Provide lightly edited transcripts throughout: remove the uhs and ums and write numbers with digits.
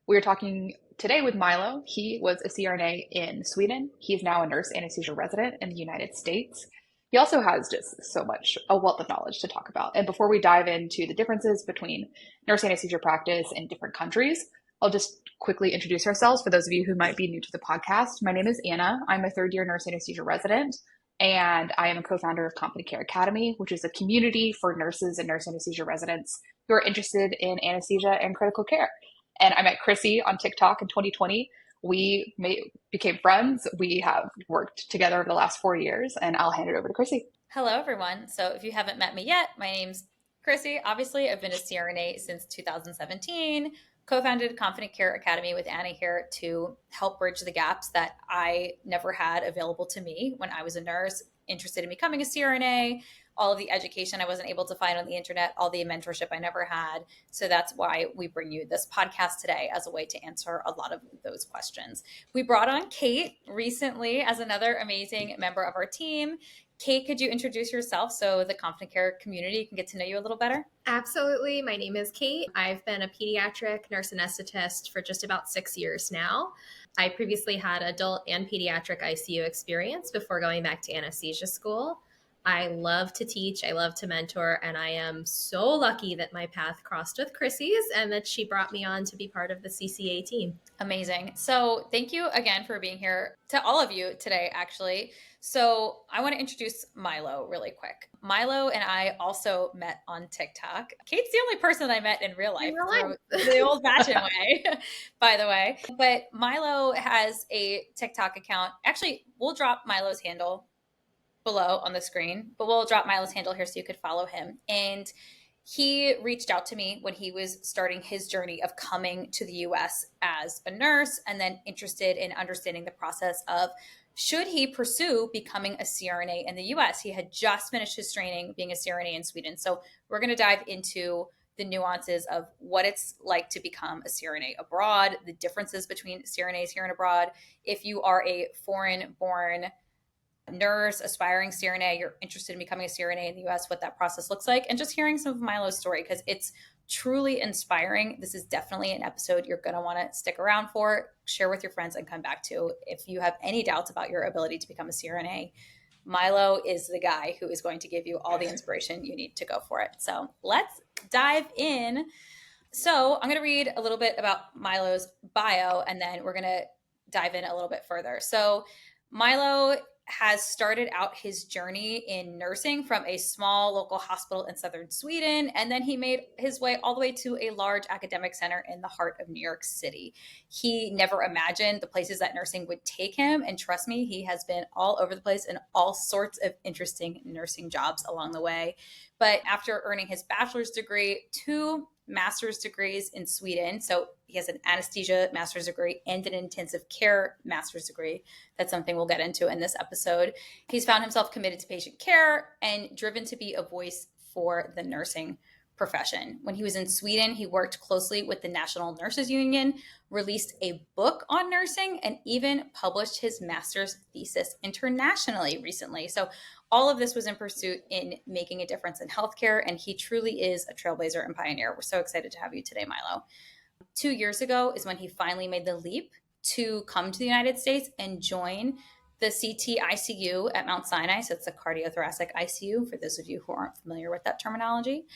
We're talking today with Milo. He was a CRNA in Sweden. He's now a nurse anesthesia resident in the United States. He also has just so much, a wealth of knowledge to talk about. And before we dive into the differences between nurse anesthesia practice in different countries, I'll just quickly introduce ourselves for those of you who might be new to the podcast. My name is Anna. I'm a third year nurse anesthesia resident, and I am a co-founder of Confident Care Academy, which is a community for nurses and nurse anesthesia residents who are interested in anesthesia and critical care. And I met Chrissy on TikTok in 2020. Became friends. We have worked together over the last 4 years, and I'll hand it over to Chrissy. Hello, everyone. So if you haven't met me yet, my name's Chrissy. Obviously, I've been a CRNA since 2017, co-founded Confident Care Academy with Anna here to help bridge the gaps that I never had available to me when I was a nurse, interested in becoming a CRNA, all of the education I wasn't able to find on the internet, all the mentorship I never had. So that's why we bring you this podcast today as a way to answer a lot of those questions. We brought on Kate recently as another amazing member of our team. Kate, could you introduce yourself so the Confident Care community can get to know you a little better? Absolutely. My name is Kate. I've been a pediatric nurse anesthetist for just about 6 years now. I previously had adult and pediatric ICU experience before going back to anesthesia school. I love to teach, I love to mentor, and I am so lucky that my path crossed with Chrissy's and that she brought me on to be part of the CCA team. Amazing. So thank you again for being here, to all of you today, actually. So I want to introduce Milo really quick. Milo and I also met on TikTok. Kate's the only person I met in real life through the old-fashioned way, by the way. But Milo has a TikTok account. Actually, we'll drop Milo's handle below on the screen, but we'll drop Milo's handle here so you could follow him. And he reached out to me when he was starting his journey of coming to the US as a nurse and then interested in understanding the process of should he pursue becoming a CRNA in the US. He had just finished his training being a CRNA in Sweden. So we're going to dive into the nuances of what it's like to become a CRNA abroad, the differences between CRNAs here and abroad. If you are a foreign-born nurse, aspiring CRNA, you're interested in becoming a CRNA in the US, what that process looks like, and just hearing some of Milo's story because it's truly inspiring. This is definitely an episode you're going to want to stick around for, share with your friends, and come back to. If you have any doubts about your ability to become a CRNA, Milo is the guy who is going to give you all the inspiration you need to go for it. So let's dive in. So I'm going to read a little bit about Milo's bio, and then we're going to dive in a little bit further. So Milo has started out his journey in nursing from a small local hospital in southern Sweden, and then he made his way all the way to a large academic center in the heart of New York City. He never imagined the places that nursing would take him, and trust me, he has been all over the place in all sorts of interesting nursing jobs along the way. But after earning his bachelor's degree, 2 master's degrees in Sweden. So he has an anesthesia master's degree and an intensive care master's degree. That's something we'll get into in this episode. He's found himself committed to patient care and driven to be a voice for the nursing profession. When he was in Sweden, he worked closely with the National Nurses Union, released a book on nursing, and even published his master's thesis internationally recently. So all of this was in pursuit in making a difference in healthcare, and he truly is a trailblazer and pioneer. We're so excited to have you today, Milo. 2 years ago is when he finally made the leap to come to the United States and join the CT ICU at Mount Sinai. So it's a cardiothoracic ICU, for those of you who aren't familiar with that terminology.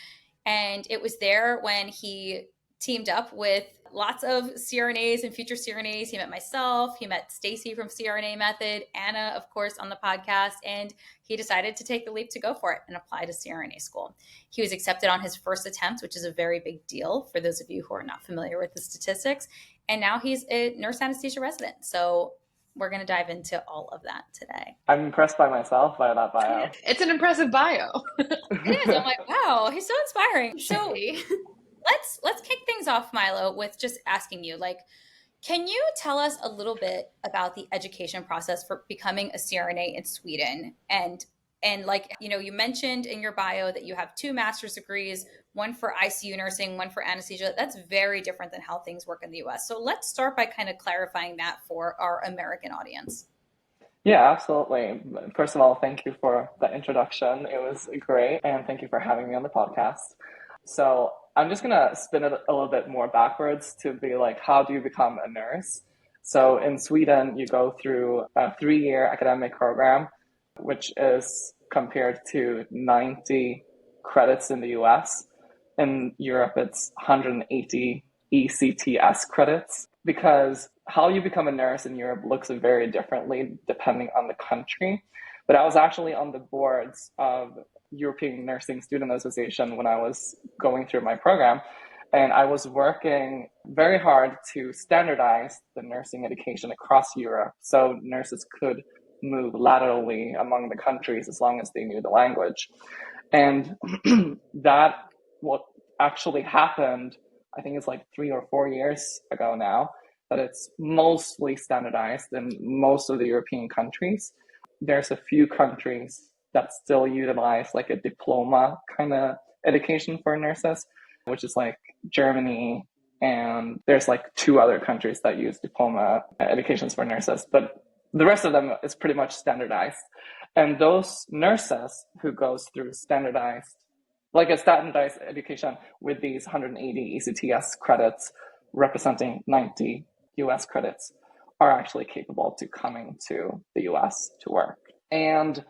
And it was there when he teamed up with lots of CRNAs and future CRNAs. He met myself, he met Stacy from CRNA Method, Anna, of course, on the podcast, and he decided to take the leap to go for it and apply to CRNA school. He was accepted on his first attempt, which is a very big deal for those of you who are not familiar with the statistics. And now he's a nurse anesthesia resident. So we're going to dive into all of that today. I'm impressed by myself by that bio. It's an impressive bio. It is. I'm like, wow, he's so inspiring. So let's kick things off, Milo, with just asking you, like, can you tell us a little bit about the education process for becoming a CRNA in Sweden? And like, you know, you mentioned in your bio that you have 2 master's degrees, one for ICU nursing, one for anesthesia. That's very different than how things work in the US. So let's start by kind of clarifying that for our American audience. Yeah, absolutely. First of all, thank you for the introduction. It was great. And thank you for having me on the podcast. So I'm just gonna spin it a little bit more backwards to be like, how do you become a nurse? So in Sweden, you go through a 3-year academic program, which is compared to 90 credits in the US. In Europe, it's 180 ECTS credits, because how you become a nurse in Europe looks very differently depending on the country. But I was actually on the boards of European Nursing Student Association when I was going through my program. And I was working very hard to standardize the nursing education across Europe so nurses could move laterally among the countries as long as they knew the language. And that what actually happened, I think it's like 3 or 4 years ago now, that it's mostly standardized in most of the European countries. There's a few countries that still utilize like a diploma kind of education for nurses, which is like Germany, and there's like 2 other countries that use diploma educations for nurses, but the rest of them is pretty much standardized. And those nurses who goes through standardized education with these 180 ECTS credits representing 90 US credits are actually capable to coming to the US to work. And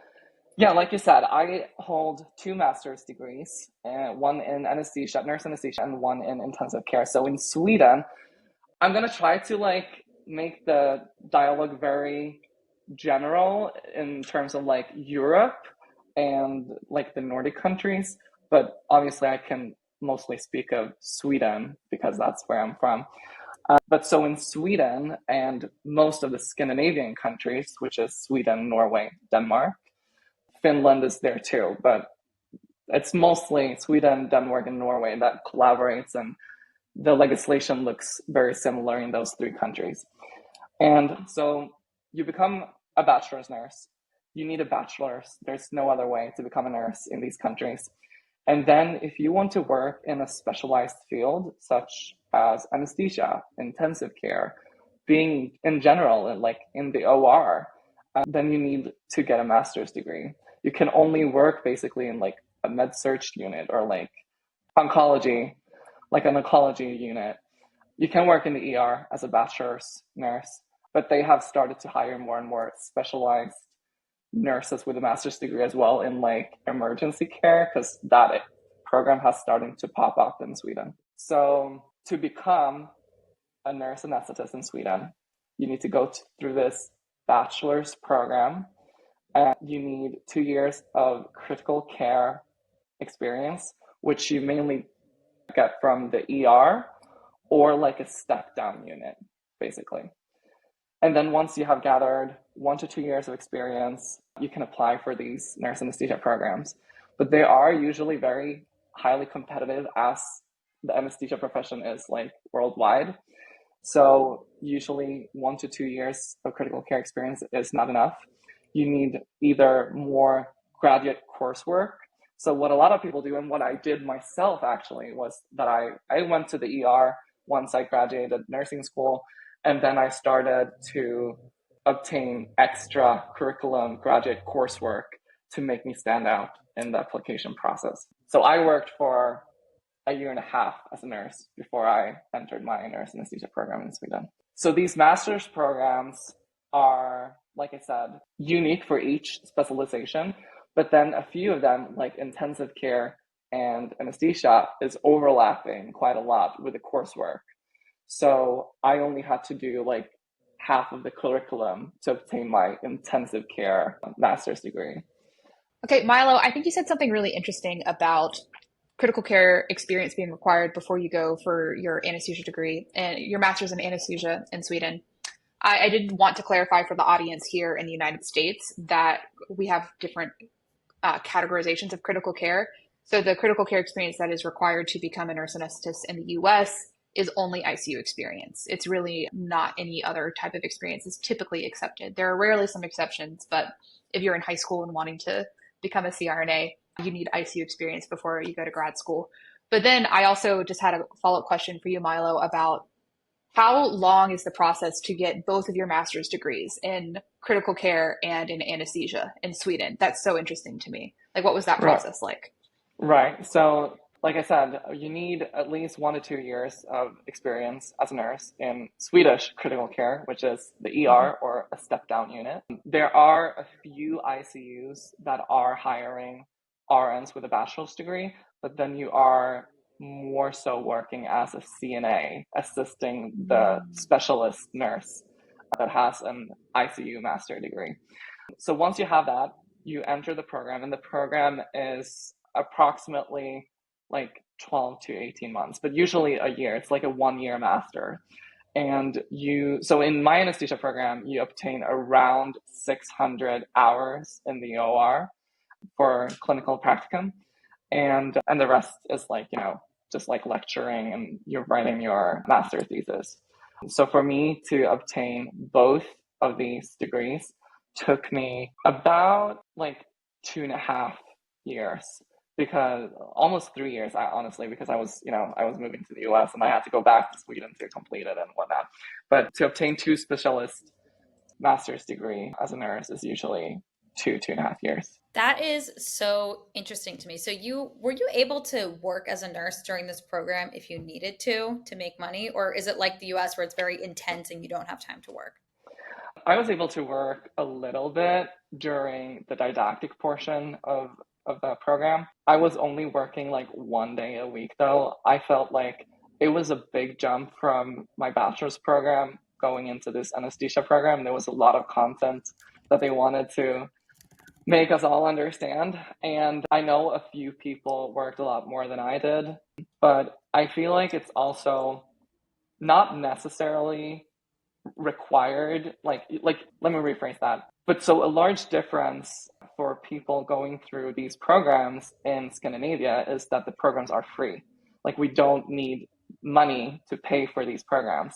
yeah, like you said, I hold 2 master's degrees, one in anesthesia, nurse anesthesia, and one in intensive care. So in Sweden, I'm going to try to like make the dialogue very general in terms of like Europe and like the Nordic countries, but obviously I can mostly speak of Sweden because that's where I'm from. But so in Sweden and most of the Scandinavian countries, which is Sweden, Norway, Denmark, Finland is there too, but it's mostly Sweden, Denmark, and Norway that collaborates, and the legislation looks very similar in those 3 countries. And so you become a bachelor's nurse. You need a bachelor's. There's no other way to become a nurse in these countries. And then if you want to work in a specialized field, such as anesthesia, intensive care, being in general, like in the OR, then you need to get a master's degree. You can only work basically in like a med surg unit or like oncology, like an oncology unit. You can work in the ER as a bachelor's nurse, but they have started to hire more and more specialized nurses with a master's degree as well in like emergency care, because that program has started to pop up in Sweden. So to become a nurse anesthetist in Sweden, you need to go through this bachelor's program, and you need 2 years of critical care experience, which you mainly get from the ER or like a step down unit, basically. And then once you have gathered 1 to 2 years of experience, you can apply for these nurse anesthesia programs. But they are usually very highly competitive, as the anesthesia profession is like worldwide. So usually 1 to 2 years of critical care experience is not enough. You need either more graduate coursework. So what a lot of people do, and what I did myself actually, was that I went to the ER once I graduated nursing school, and then I started to obtain extra curriculum graduate coursework to make me stand out in the application process. So I worked for a year and a half as a nurse before I entered my nurse anesthesia program in Sweden. So these master's programs are, like I said, unique for each specialization, but then a few of them, like intensive care and anesthesia, is overlapping quite a lot with the coursework. So I only had to do like half of the curriculum to obtain my intensive care master's degree. Okay, Milo, I think you said something really interesting about critical care experience being required before you go for your anesthesia degree and your master's in anesthesia in Sweden. I did want to clarify for the audience here in the United States that we have different categorizations of critical care. So the critical care experience that is required to become a nurse anesthetist in the US is only ICU experience. It's really not any other type of experience is typically accepted. There are rarely some exceptions, but if you're in high school and wanting to become a CRNA, you need ICU experience before you go to grad school. But then I also just had a follow-up question for you, Milo, about how long is the process to get both of your master's degrees in critical care and in anesthesia in Sweden? That's so interesting to me. Like, what was that process like? Right. So like I said, you need at least 1 to 2 years of experience as a nurse in Swedish critical care, which is the ER or a step down unit. There are a few ICUs that are hiring RNs with a bachelor's degree, but then you are more so working as a CNA, assisting the specialist nurse that has an ICU master degree. So once you have that, you enter the program, and the program is approximately like 12 to 18 months, but usually a year. It's like a 1 year master. And so in my anesthesia program, you obtain around 600 hours in the OR for clinical practicum. And the rest is like, just like lecturing, and you're writing your master thesis. So for me to obtain both of these degrees took me about like 2.5 years, because almost 3 years, honestly, because I was moving to the US and I had to go back to Sweden to complete it and whatnot. But to obtain two specialist master's degree as a nurse is usually 2.5 years. That is so interesting to me. So were you able to work as a nurse during this program if you needed to make money, or is it like the US where it's very intense and you don't have time to work? I was able to work a little bit during the didactic portion of the program. I was only working like 1 day a week though. I felt like it was a big jump from my bachelor's program going into this anesthesia program. There was a lot of content that they wanted to make us all understand. And I know a few people worked a lot more than I did, but I feel like it's also not necessarily required, like let me rephrase that. But so a large difference for people going through these programs in Scandinavia is that the programs are free. Like, we don't need money to pay for these programs.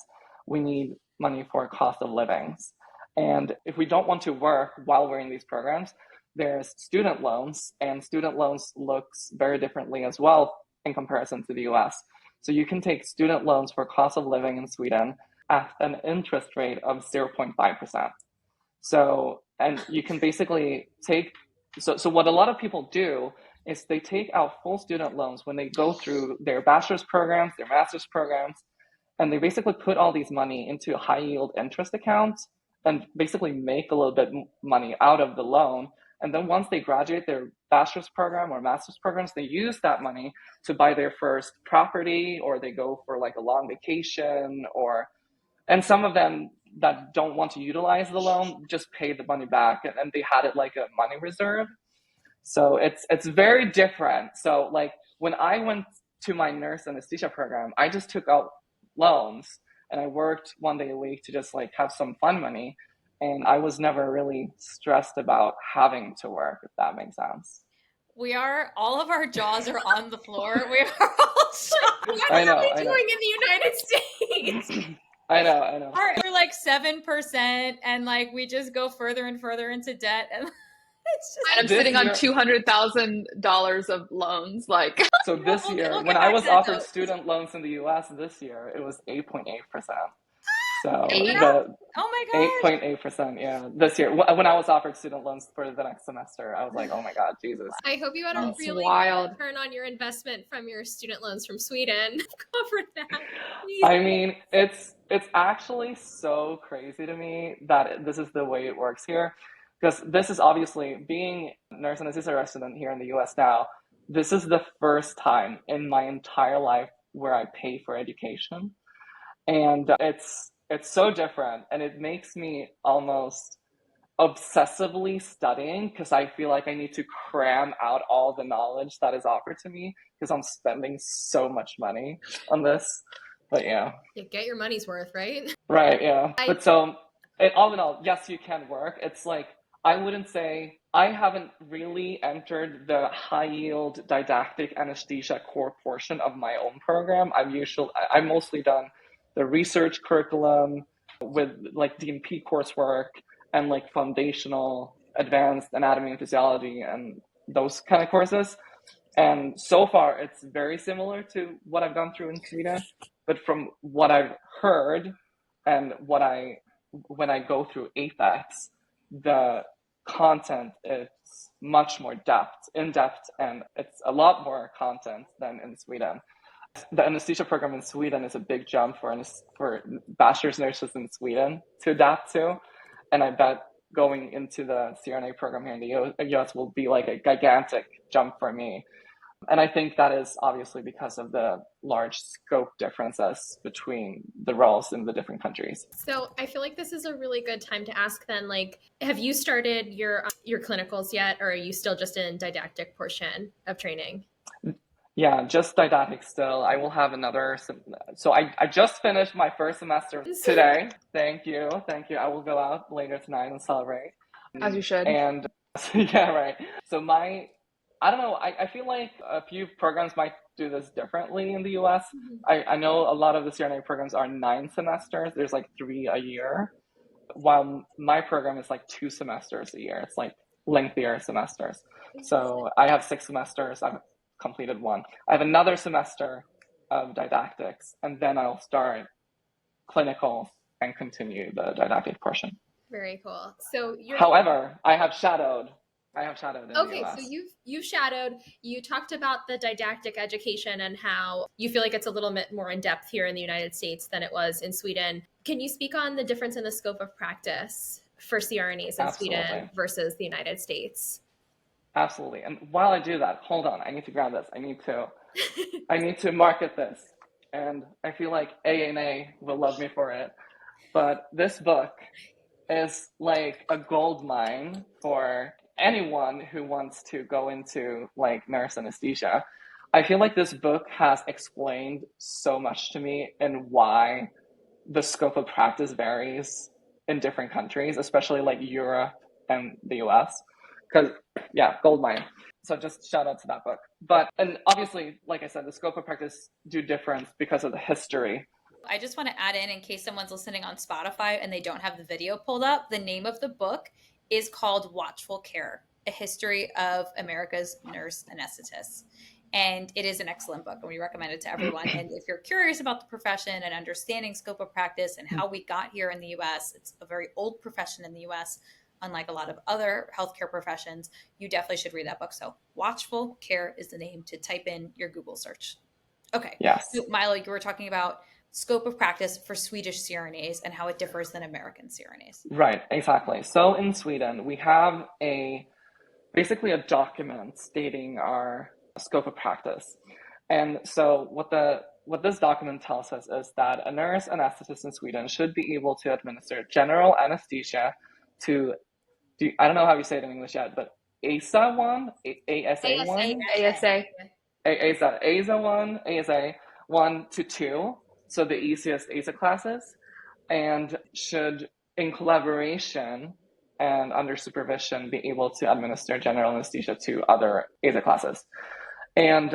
We need money for cost of livings. And if we don't want to work while we're in these programs, there's student loans, and student loans looks very differently as well in comparison to the US. So you can take student loans for cost of living in Sweden at an interest rate of 0.5%. So, and you can basically so what a lot of people do is they take out full student loans when they go through their bachelor's programs, their master's programs, and they basically put all these money into a high yield interest account and basically make a little bit money out of the loan. And then once they graduate their bachelor's program or master's programs, they use that money to buy their first property, or they go for like a long vacation, and some of them that don't want to utilize the loan just pay the money back, and they had it like a money reserve. So it's very different. So like when I went to my nurse anesthesia program, I just took out loans and I worked 1 day a week to just like have some fun money. And I was never really stressed about having to work, if that makes sense. All of our jaws are on the floor. We are all shocked. What I know, are we I know. doing in the United States? I know. We're like 7%, and like we just go further and further into debt, and it's just. And I'm sitting on $200,000 of loans. Like, So this year, we'll when get I back was to that, offered though. student loans in the US this year, it was 8.8%. So Eight? the Oh my gosh. 8.8%, yeah. This year, when I was offered student loans for the next semester, I was like, oh my God, Jesus. I hope you had a That's really wild. good return on your investment from your student loans from Sweden. Cover that. Please. I mean, it's actually so crazy to me that this is the way it works here. Because this is obviously, being a nurse anesthesia resident here in the US now, this is the first time in my entire life where I pay for education. And it's so different, and it makes me almost obsessively studying, because I feel like I need to cram out all the knowledge that is offered to me, because I'm spending so much money on this. But yeah. You get your money's worth, right? Right, yeah. But so, all in all, yes, you can work. It's like, I wouldn't say, I haven't really entered the high yield didactic anesthesia core portion of my own program. I've mostly done the research curriculum with like DNP coursework and like foundational advanced anatomy and physiology and those kind of courses. And so far, it's very similar to what I've gone through in Sweden. But from what I've heard and when I go through APEX, the content is much more in depth, and it's a lot more content than in Sweden. The anesthesia program in Sweden is a big jump for bachelor's nurses in Sweden to adapt to, and I bet going into the CRNA program here in the US will be like a gigantic jump for me. And I think that is obviously because of the large scope differences between the roles in the different countries. So I feel like this is a really good time to ask then, like, have you started your clinicals yet, or are you still just in didactic portion of training? Yeah, just didactic still. I will have another. So I just finished my first semester today. Thank you. Thank you. I will go out later tonight and celebrate. As you should. And yeah, right. So I don't know. I feel like a few programs might do this differently in the US. I know a lot of the CRNA programs are 9 semesters. There's like 3 a year, while my program is like 2 semesters a year. It's like lengthier semesters. So I have 6 semesters. I've completed 1. I have another semester of didactics, and then I'll start clinicals and continue the didactic portion. Very cool. So However, I have shadowed in the okay, US. so you've shadowed. You talked about the didactic education and how you feel like it's a little bit more in depth here in the United States than it was in Sweden. Can you speak on the difference in the scope of practice for CRNAs in Sweden versus the United States? Absolutely. And while I do that, hold on, I need to grab this. I need to market this. And I feel like ANA will love me for it. But this book is like a gold mine for anyone who wants to go into like nurse anesthesia. I feel like this book has explained so much to me and why the scope of practice varies in different countries, especially like Europe and the US. Because yeah, gold mine. So just shout out to that book. And obviously, like I said, the scope of practice do difference because of the history. I just want to add in case someone's listening on Spotify and they don't have the video pulled up, the name of the book is called Watchful Care, A History of America's Nurse Anesthetists. And it is an excellent book, and we recommend it to everyone. And if you're curious about the profession and understanding scope of practice and how we got here in the US, it's a very old profession in the US, unlike a lot of other healthcare professions. You definitely should read that book. So Watchful Care is the name to type in your Google search. Okay. Yes. So Milo, you were talking about scope of practice for Swedish CRNAs and how it differs than American CRNAs. Right, exactly. So in Sweden, we have basically a document stating our scope of practice. And so what this document tells us is that a nurse anesthetist in Sweden should be able to administer general anesthesia to, I don't know how you say it in English yet, but ASA1, ASA1, ASA 1 to 2, so the easiest ASA classes, and should, in collaboration and under supervision, be able to administer general anesthesia to other ASA classes. And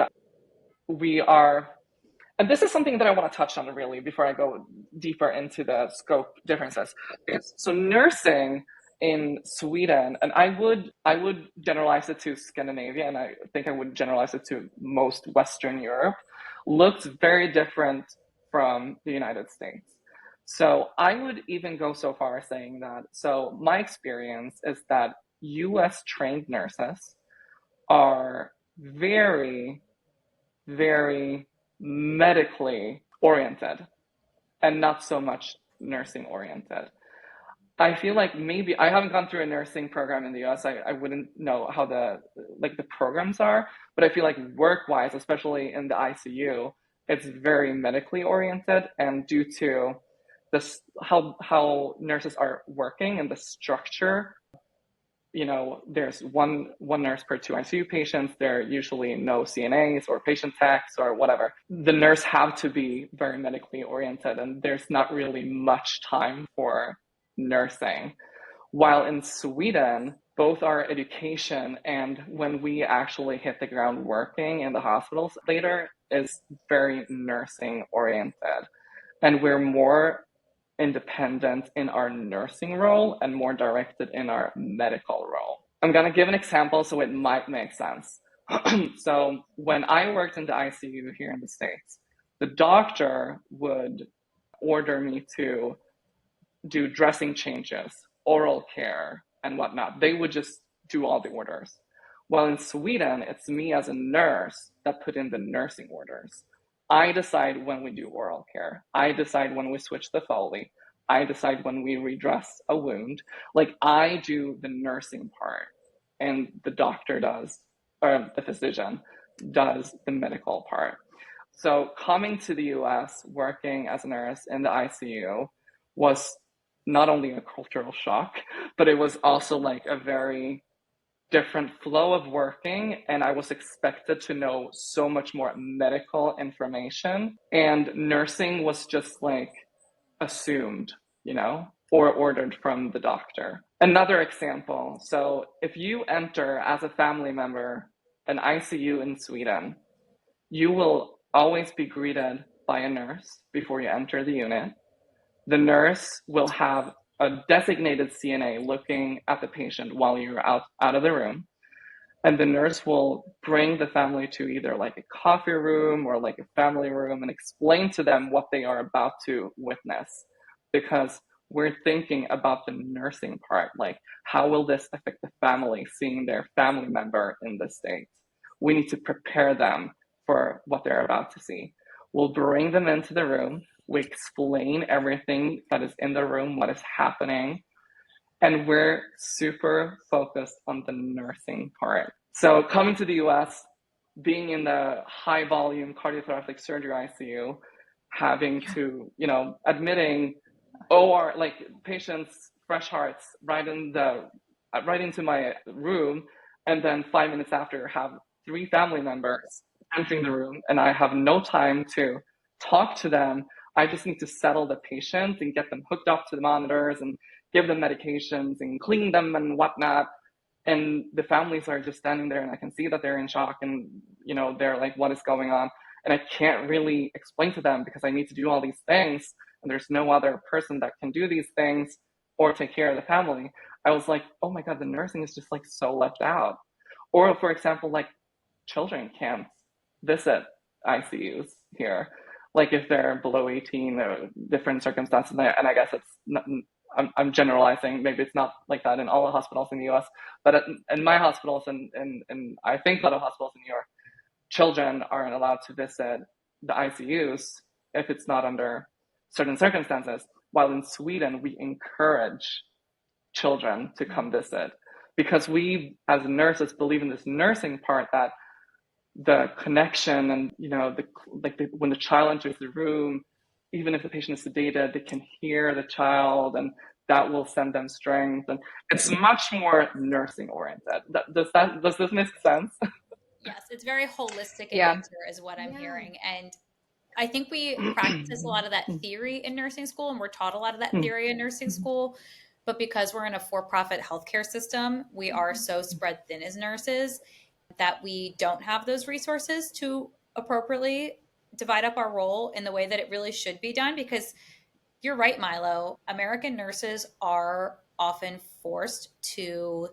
this is something that I want to touch on really before I go deeper into the scope differences. So nursing in Sweden, and I would generalize it to Scandinavia, and I think I would generalize it to most Western Europe, looks very different from the United States. So I would even go so far as saying that, so my experience is that US trained nurses are very, very medically oriented and not so much nursing oriented. I feel like maybe I haven't gone through a nursing program in the US. I wouldn't know how the programs are, but I feel like work-wise, especially in the ICU, it's very medically oriented, and due to this, how nurses are working and the structure, there's one nurse per 2 ICU patients. There are usually no CNAs or patient techs or whatever. The nurse have to be very medically oriented, and there's not really much time for nursing. While in Sweden, both our education and when we actually hit the ground working in the hospitals later is very nursing oriented. And we're more independent in our nursing role and more directed in our medical role. I'm going to give an example so it might make sense. So when I worked in the ICU here in the States, the doctor would order me to do dressing changes, oral care, and whatnot. They would just do all the orders. While in Sweden, it's me as a nurse that put in the nursing orders. I decide when we do oral care. I decide when we switch the Foley. I decide when we redress a wound. Like, I do the nursing part, and the doctor does, or the physician does the medical part. So coming to the US, working as a nurse in the ICU was not only a cultural shock, but it was also like a very different flow of working, and I was expected to know so much more medical information, and nursing was just like assumed, or ordered from the doctor. Another example, so if you enter as a family member an ICU in Sweden, you will always be greeted by a nurse before you enter the unit. The nurse will have a designated CNA looking at the patient while you're out of the room. And the nurse will bring the family to either like a coffee room or like a family room and explain to them what they are about to witness. Because we're thinking about the nursing part, like how will this affect the family seeing their family member in this state? We need to prepare them for what they're about to see. We'll bring them into the room. We explain everything that is in the room, what is happening, and we're super focused on the nursing part. So coming to the US, being in the high volume cardiothoracic surgery ICU, having to, admitting OR, like patients, fresh hearts, right into my room, and then 5 minutes after have 3 family members entering the room, and I have no time to talk to them. I just need to settle the patient and get them hooked up to the monitors and give them medications and clean them and whatnot. And the families are just standing there, and I can see that they're in shock, and they're like, what is going on? And I can't really explain to them because I need to do all these things, and there's no other person that can do these things or take care of the family. I was like, oh my God, the nursing is just like so left out. Or for example, like children can't visit ICUs here. Like if they're below 18 or different circumstances, and I guess it's not, I'm generalizing, maybe it's not like that in all the hospitals in the US, but in my hospitals and I think a lot of hospitals in New York, children aren't allowed to visit the ICUs if it's not under certain circumstances, while in Sweden, we encourage children to come visit because we as nurses believe in this nursing part that the connection and when the child enters the room, even if the patient is sedated, they can hear the child, and that will send them strength. And it's much more nursing oriented. Does this make sense? Yes, it's very holistic in Yeah. nature is what I'm hearing. And I think we practice a lot of that theory in nursing school, and we're taught a lot of that theory in nursing school. But because we're in a for-profit healthcare system, we are so spread thin as nurses that we don't have those resources to appropriately divide up our role in the way that it really should be done. Because you're right, Milo, American nurses are often forced to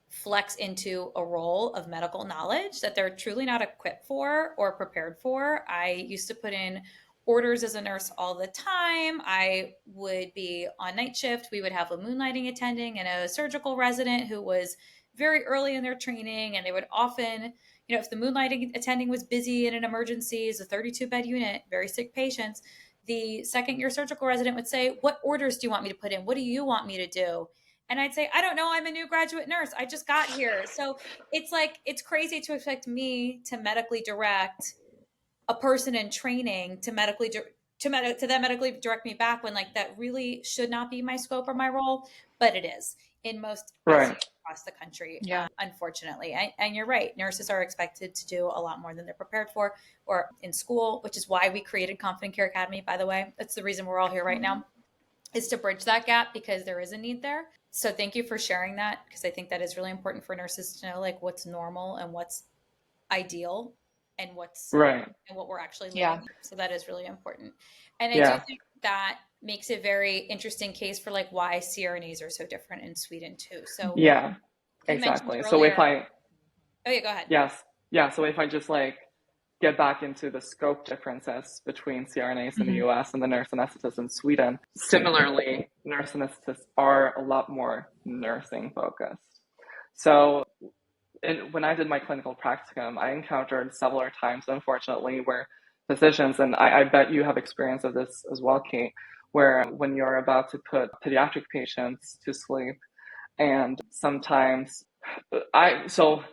flex into a role of medical knowledge that they're truly not equipped for or prepared for. I used to put in orders as a nurse all the time. I would be on night shift. We would have a moonlighting attending and a surgical resident who was very early in their training. And they would often, if the moonlighting attending was busy in an emergency, is a 32-bed unit, very sick patients, the second year surgical resident would say, what orders do you want me to put in? What do you want me to do? And I'd say, I don't know. I'm a new graduate nurse. I just got here. So it's crazy to expect me to medically direct a person in training to then medically direct me back when like that really should not be my scope or my role, but it is in most Right. across the country, Yeah. unfortunately. And you're right. Nurses are expected to do a lot more than they're prepared for or in school, which is why we created Confident Care Academy, by the way. That's the reason we're all here right now, is to bridge that gap because there is a need there. So thank you for sharing that, because I think that is really important for nurses to know like what's normal and what's ideal and what's Right. and what we're actually living. Yeah. So that is really important. And I Yeah. do think that makes a very interesting case for like why CRNAs are so different in Sweden too. So Yeah, you exactly. mentioned So if earlier- I, Oh yeah, go ahead. yes, yeah. So if I just like get back into the scope differences between CRNAs in the US and the nurse anesthetists in Sweden, similarly, nurse anesthetists are a lot more nursing focused. So when I did my clinical practicum, I encountered several times, unfortunately, where physicians, and I bet you have experience of this as well, Kate, where when you're about to put pediatric patients to sleep, and sometimes so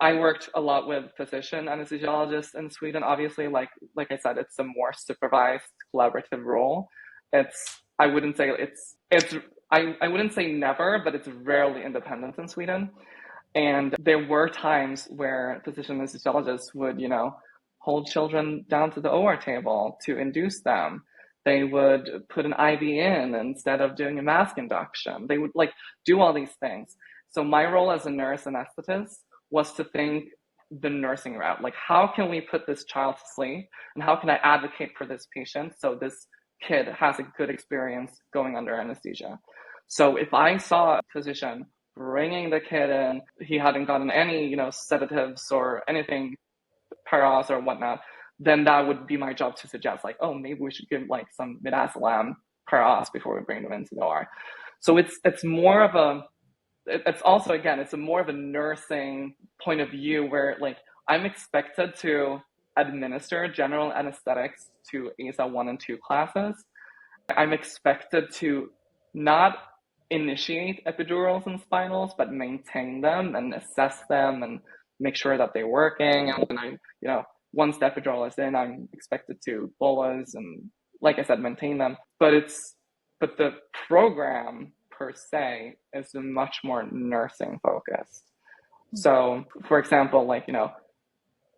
I worked a lot with physician anesthesiologists in Sweden. Obviously, like I said, it's a more supervised collaborative role. I wouldn't say I wouldn't say never, but it's rarely independent in Sweden. And there were times where physician anesthesiologists would, hold children down to the OR table to induce them. They would put an IV in instead of doing a mask induction. They would do all these things. So my role as a nurse anesthetist was to think the nursing route. Like, how can we put this child to sleep? And how can I advocate for this patient so this kid has a good experience going under anesthesia? So if I saw a physician bringing the kid in, he hadn't gotten any, sedatives or anything, paras or whatnot, then that would be my job to suggest, oh, maybe we should give some midazolam paras before we bring them into the OR. So it's more of a, it's also, again, it's a more of a nursing point of view where I'm expected to administer general anesthetics to ASA 1 and 2 classes. I'm expected to not initiate epidurals and spinals, but maintain them and assess them and make sure that they're working. And then once the epidural is in, I'm expected to bolus and, like I said, maintain them. But the program per se is much more nursing focused. So, for example,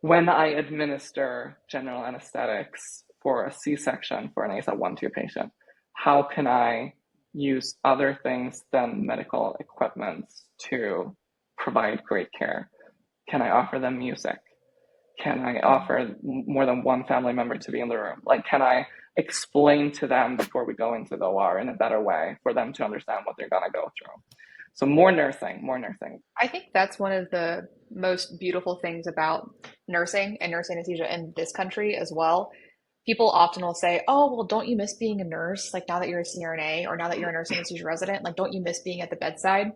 when I administer general anesthetics for a C-section for an ASA 1-2 patient, how can I use other things than medical equipment to provide great care? Can I offer them music? Can I offer more than one family member to be in the room? Can I explain to them before we go into the OR in a better way for them to understand what they're going to go through? So more nursing. I think that's one of the most beautiful things about nursing and nurse anesthesia in this country as well. People often will say, oh, well, don't you miss being a nurse? Now that you're a CRNA or now that you're a nurse anesthesia resident, don't you miss being at the bedside?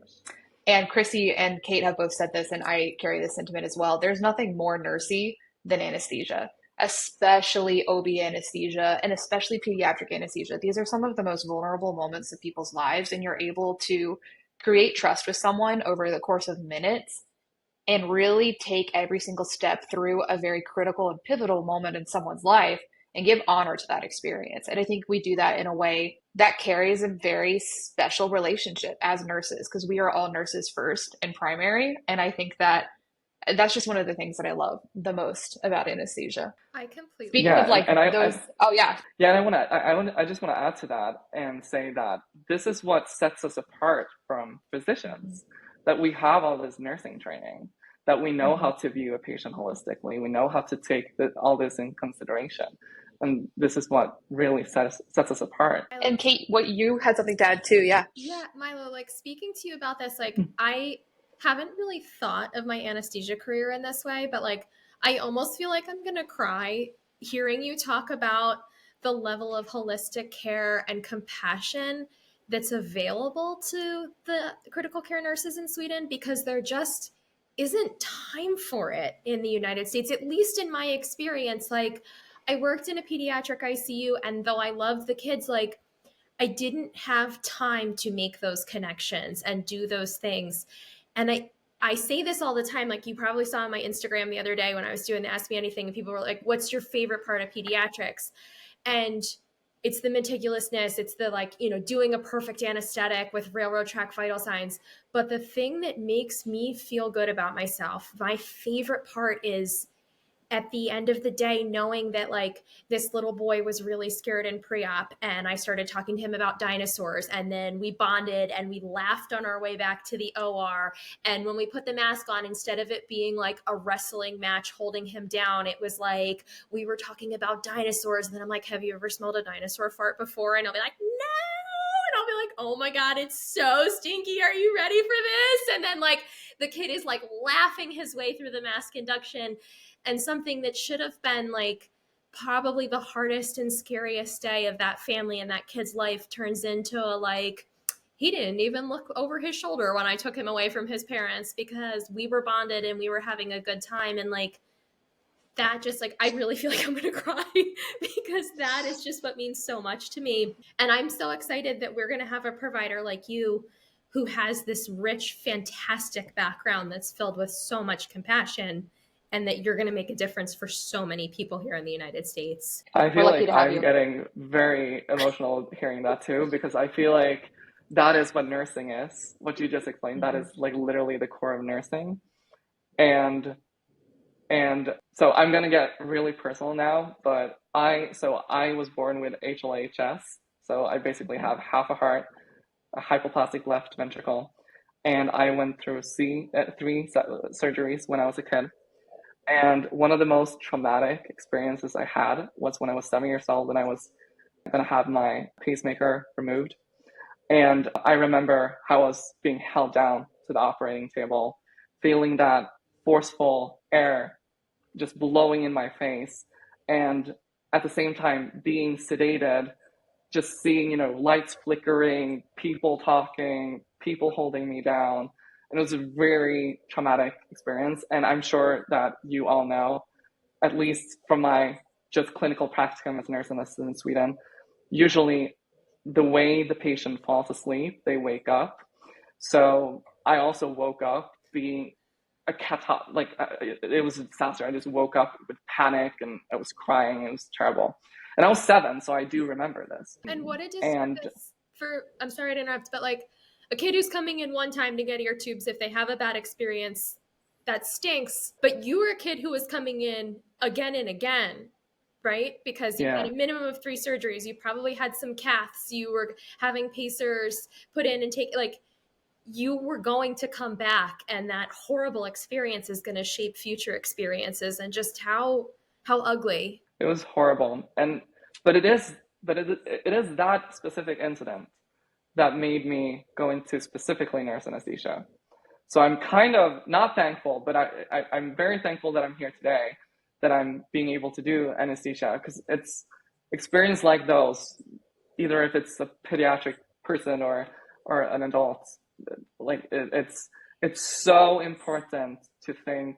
And Chrissy and Kate have both said this, and I carry this sentiment as well. There's nothing more nursey than anesthesia, especially OB anesthesia and especially pediatric anesthesia. These are some of the most vulnerable moments of people's lives, and you're able to create trust with someone over the course of minutes and really take every single step through a very critical and pivotal moment in someone's life and give honor to that experience. And I think we do that in a way that carries a very special relationship as nurses, because we are all nurses first and primary. And I think that that's just one of the things that I love the most about anesthesia. I completely Speaking of oh yeah. Yeah, and I just want to add to that and say that this is what sets us apart from physicians, that we have all this nursing training, that we know how to view a patient holistically, we know how to take all this in consideration. And this is what really sets us apart. And Kate, what you had something to add too, yeah. Yeah, Milo, speaking to you about this, I haven't really thought of my anesthesia career in this way, but I almost feel like I'm gonna cry hearing you talk about the level of holistic care and compassion that's available to the critical care nurses in Sweden, because there just isn't time for it in the United States, at least in my experience. I worked in a pediatric ICU, and though I loved the kids, I didn't have time to make those connections and do those things. And I say this all the time. You probably saw on my Instagram the other day when I was doing the Ask Me Anything, and people were like, what's your favorite part of pediatrics? And it's the meticulousness. It's the, doing a perfect anesthetic with railroad track vital signs. But the thing that makes me feel good about myself, my favorite part is at the end of the day, knowing that this little boy was really scared in pre-op, and I started talking to him about dinosaurs, and then we bonded and we laughed on our way back to the OR. And when we put the mask on, instead of it being a wrestling match holding him down, it was we were talking about dinosaurs. And then I'm have you ever smelled a dinosaur fart before? And I'll be no. And I'll be oh my God, it's so stinky. Are you ready for this? And then the kid is laughing his way through the mask induction. And something that should have been probably the hardest and scariest day of that family and that kid's life turns into a like, he didn't even look over his shoulder when I took him away from his parents because we were bonded and we were having a good time. And like, that just like, I really feel like I'm going to cry because that is just what means so much to me. And I'm so excited that we're going to have a provider like you who has this rich, fantastic background that's filled with so much compassion, and that you're going to make a difference for so many people here in the United States. I We're feel lucky like to have I'm you. getting very emotional hearing that too, because I feel like that is what nursing is. What you just explained, that is like literally the core of nursing. And so I'm gonna get really personal now, but I was born with HLHS. So I basically have half a heart, a hypoplastic left ventricle, and I went through three surgeries when I was a kid. And one of the most traumatic experiences I had was when I was 7 years old and I was going to have my pacemaker removed. And I remember how I was being held down to the operating table, feeling that forceful air just blowing in my face. And at the same time, being sedated, just seeing, lights flickering, people talking, people holding me down. And it was a very traumatic experience. And I'm sure that you all know, at least from my just clinical practicum as a nurse in Sweden, usually the way the patient falls asleep, they wake up. So I also woke up being a it was a disaster. I just woke up with panic and I was crying. It was terrible. And I was 7, so I do remember this. And what a And disservice for, I'm sorry to interrupt, but like a kid who's coming in one time to get ear tubes, if they have a bad experience, that stinks. But you were a kid who was coming in again and again, right? Because you had a minimum of 3 surgeries. You probably had some caths. You were having pacers put in and take, like, you were going to come back, and that horrible experience is going to shape future experiences. And just how ugly. It was horrible. But it is that specific incident that made me go into specifically nurse anesthesia. So I'm kind of not thankful, but I'm very thankful that I'm here today, that I'm being able to do anesthesia, because it's experience like those, either if it's a pediatric person or an adult, like it's so important to think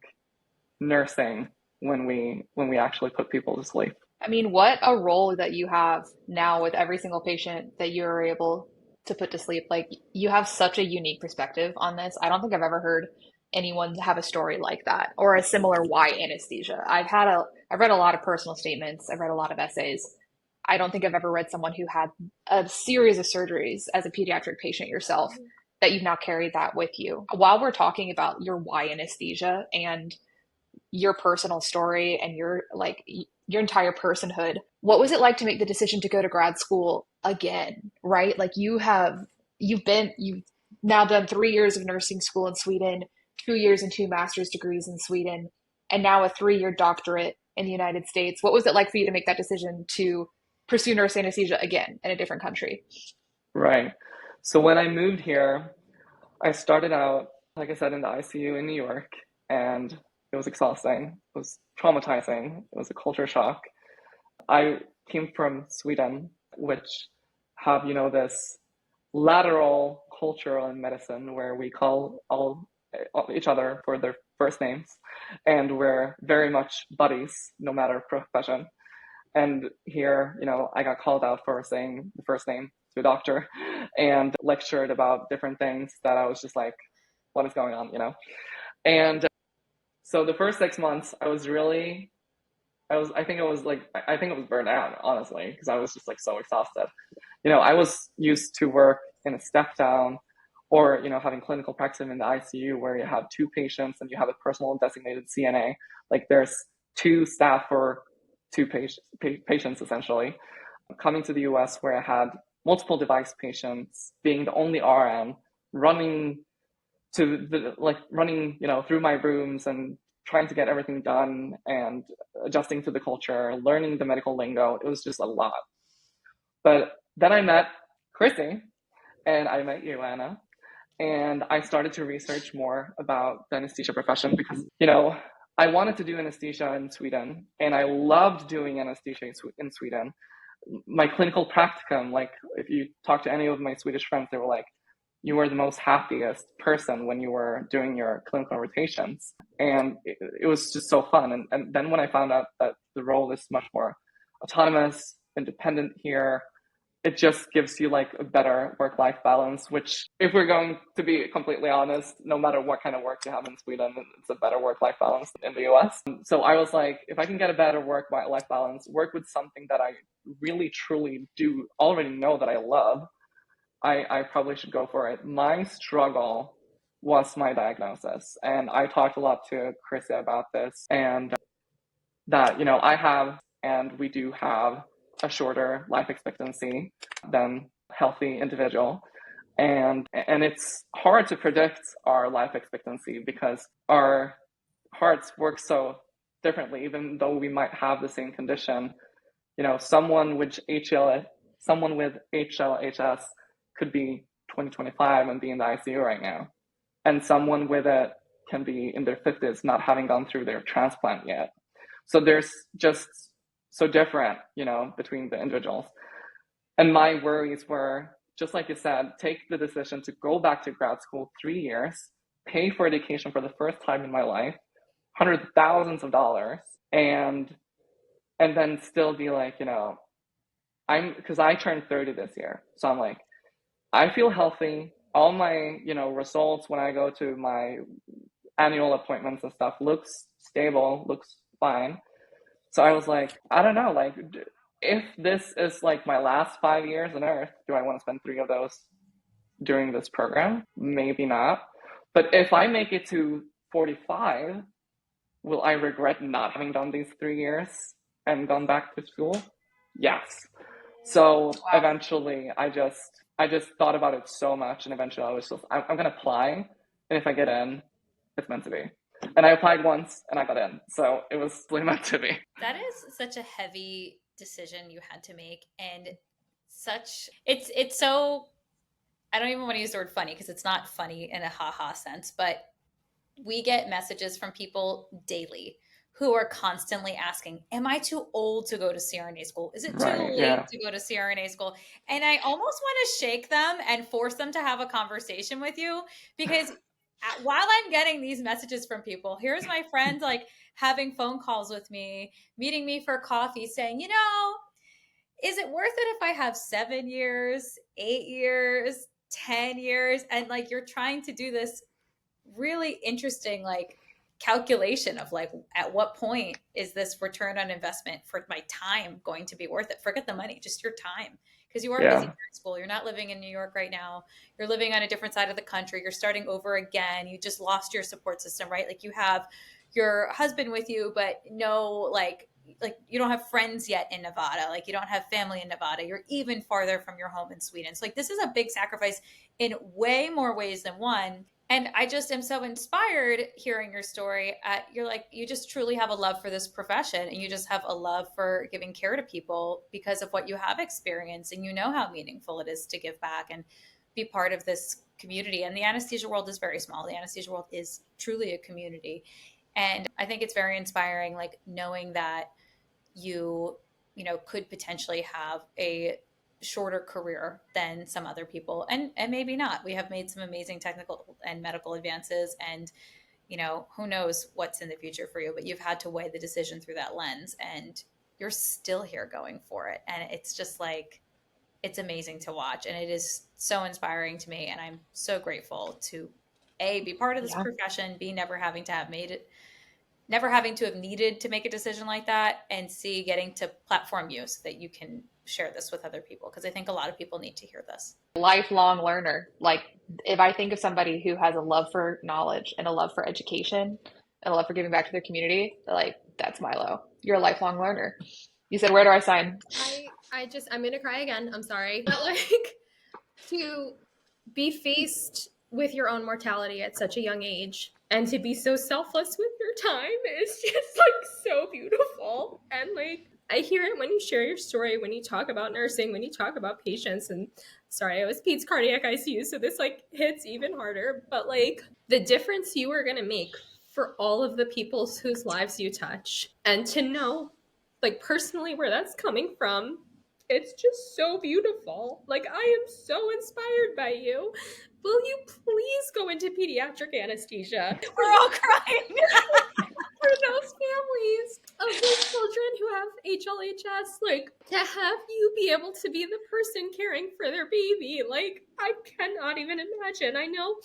nursing when we actually put people to sleep. I mean, what a role that you have now with every single patient that you're able to put to sleep. Like, you have such a unique perspective on this. I don't think I've ever heard anyone have a story like that or a similar why anesthesia. I've read a lot of personal statements. I've read a lot of essays. I don't think I've ever read someone who had a series of surgeries as a pediatric patient yourself, that you've now carried that with you. While we're talking about your why anesthesia and your personal story and your entire personhood, what was it like to make the decision to go to grad school again, right? Like, you've now done 3 years of nursing school in Sweden, 2 years and 2 master's degrees in Sweden, and now a 3-year doctorate in the United States. What was it like for you to make that decision to pursue nurse anesthesia again in a different country? Right. So when I moved here, I started out, like I said, in the ICU in New York, and it was exhausting. It was traumatizing. It was a culture shock. I came from Sweden, which have, this lateral culture in medicine where we call all each other for their first names, and we're very much buddies, no matter profession. And here, I got called out for saying the first name to a doctor and lectured about different things that I was just like, what is going on, And so the first 6 months, I think I was burned out, honestly, because I was just like so exhausted. I was used to work in a step down or, having clinical practice in the ICU where you have 2 patients and you have a personal designated CNA. Like, there's 2 staff for 2 patients essentially. Coming to the US where I had multiple device patients, being the only RN, running through my rooms and trying to get everything done and adjusting to the culture, learning the medical lingo. It was just a lot. But then I met Chrissy and I met you, Anna, and I started to research more about the anesthesia profession because, I wanted to do anesthesia in Sweden, and I loved doing anesthesia in Sweden. My clinical practicum, like if you talk to any of my Swedish friends, they were like, you were the most happiest person when you were doing your clinical rotations. And it was just so fun. And then when I found out that the role is much more autonomous, independent here, it just gives you like a better work-life balance, which if we're going to be completely honest, no matter what kind of work you have in Sweden, it's a better work-life balance in the US. So I was like, if I can get a better work-life balance, work with something that I really truly do already know that I love, I probably should go for it. My struggle was my diagnosis. And I talked a lot to Chrissy about this, and that, I have, and we do have a shorter life expectancy than healthy individual. And it's hard to predict our life expectancy because our hearts work so differently, even though we might have the same condition. Someone with HLHS could be 2025 and be in the ICU right now. And someone with it can be in their 50s, not having gone through their transplant yet. So there's just so different, between the individuals. And my worries were, just like you said, take the decision to go back to grad school 3 years, pay for education for the first time in my life, hundreds of thousands of dollars, and then still be like, because I turned 30 this year. So I'm like, I feel healthy. All my, results when I go to my annual appointments and stuff looks stable, looks fine. So I was like, I don't know, like, if this is like my last 5 years on Earth, do I want to spend 3 of those during this program? Maybe not. But if I make it to 45, will I regret not having done these 3 years and gone back to school? Yes. So eventually I just thought about it so much, and eventually I was just, I'm going to apply, and if I get in, it's meant to be. And I applied once and I got in. So it was really meant to be. That is such a heavy decision you had to make. And it's so, I don't even want to use the word funny because it's not funny in a ha-ha sense, but we get messages from people daily who are constantly asking, am I too old to go to CRNA school? Is it too late to go to CRNA school? And I almost want to shake them and force them to have a conversation with you, because while I'm getting these messages from people, here's my friend like having phone calls with me, meeting me for coffee, saying, is it worth it if I have 7 years, 8 years, 10 years? And like, you're trying to do this really interesting, like, calculation of like, at what point is this return on investment for my time going to be worth it? Forget the money, just your time. Because you are busy in school. You're not living in New York right now. You're living on a different side of the country. You're starting over again. You just lost your support system, right? Like, you have your husband with you, but no, like you don't have friends yet in Nevada. Like, you don't have family in Nevada. You're even farther from your home in Sweden. So like, this is a big sacrifice in way more ways than one. And I just am so inspired hearing your story. You're like, you just truly have a love for this profession, and you just have a love for giving care to people because of what you have experienced, and you know how meaningful it is to give back and be part of this community. And the anesthesia world is very small. The anesthesia world is truly a community. And I think it's very inspiring, like, knowing that you could potentially have a shorter career than some other people, and maybe not. We have made some amazing technical and medical advances, and who knows what's in the future for you, but you've had to weigh the decision through that lens, and you're still here going for it. And it's just like, it's amazing to watch, and it is so inspiring to me. And I'm so grateful to be part of this profession, never having to have needed to make a decision like that, and getting to platform you so that you can share this with other people, because I think a lot of people need to hear this. Lifelong learner. Like, if I think of somebody who has a love for knowledge and a love for education and a love for giving back to their community, like, that's Milo. You're a lifelong learner. You said, where do I sign? I'm going to cry again. I'm sorry. But like, to be faced with your own mortality at such a young age, and to be so selfless with your time is just like so beautiful. And like, I hear it when you share your story, when you talk about nursing, when you talk about patients. And sorry, I was Pete's cardiac ICU, so this like hits even harder. But like, the difference you are going to make for all of the people whose lives you touch, and to know, like, personally where that's coming from. It's just so beautiful. Like, I am so inspired by you. Will you please go into pediatric anesthesia? We're all crying. For those families of those children who have HLHS, like, to have you be able to be the person caring for their baby, like, I cannot even imagine. I know,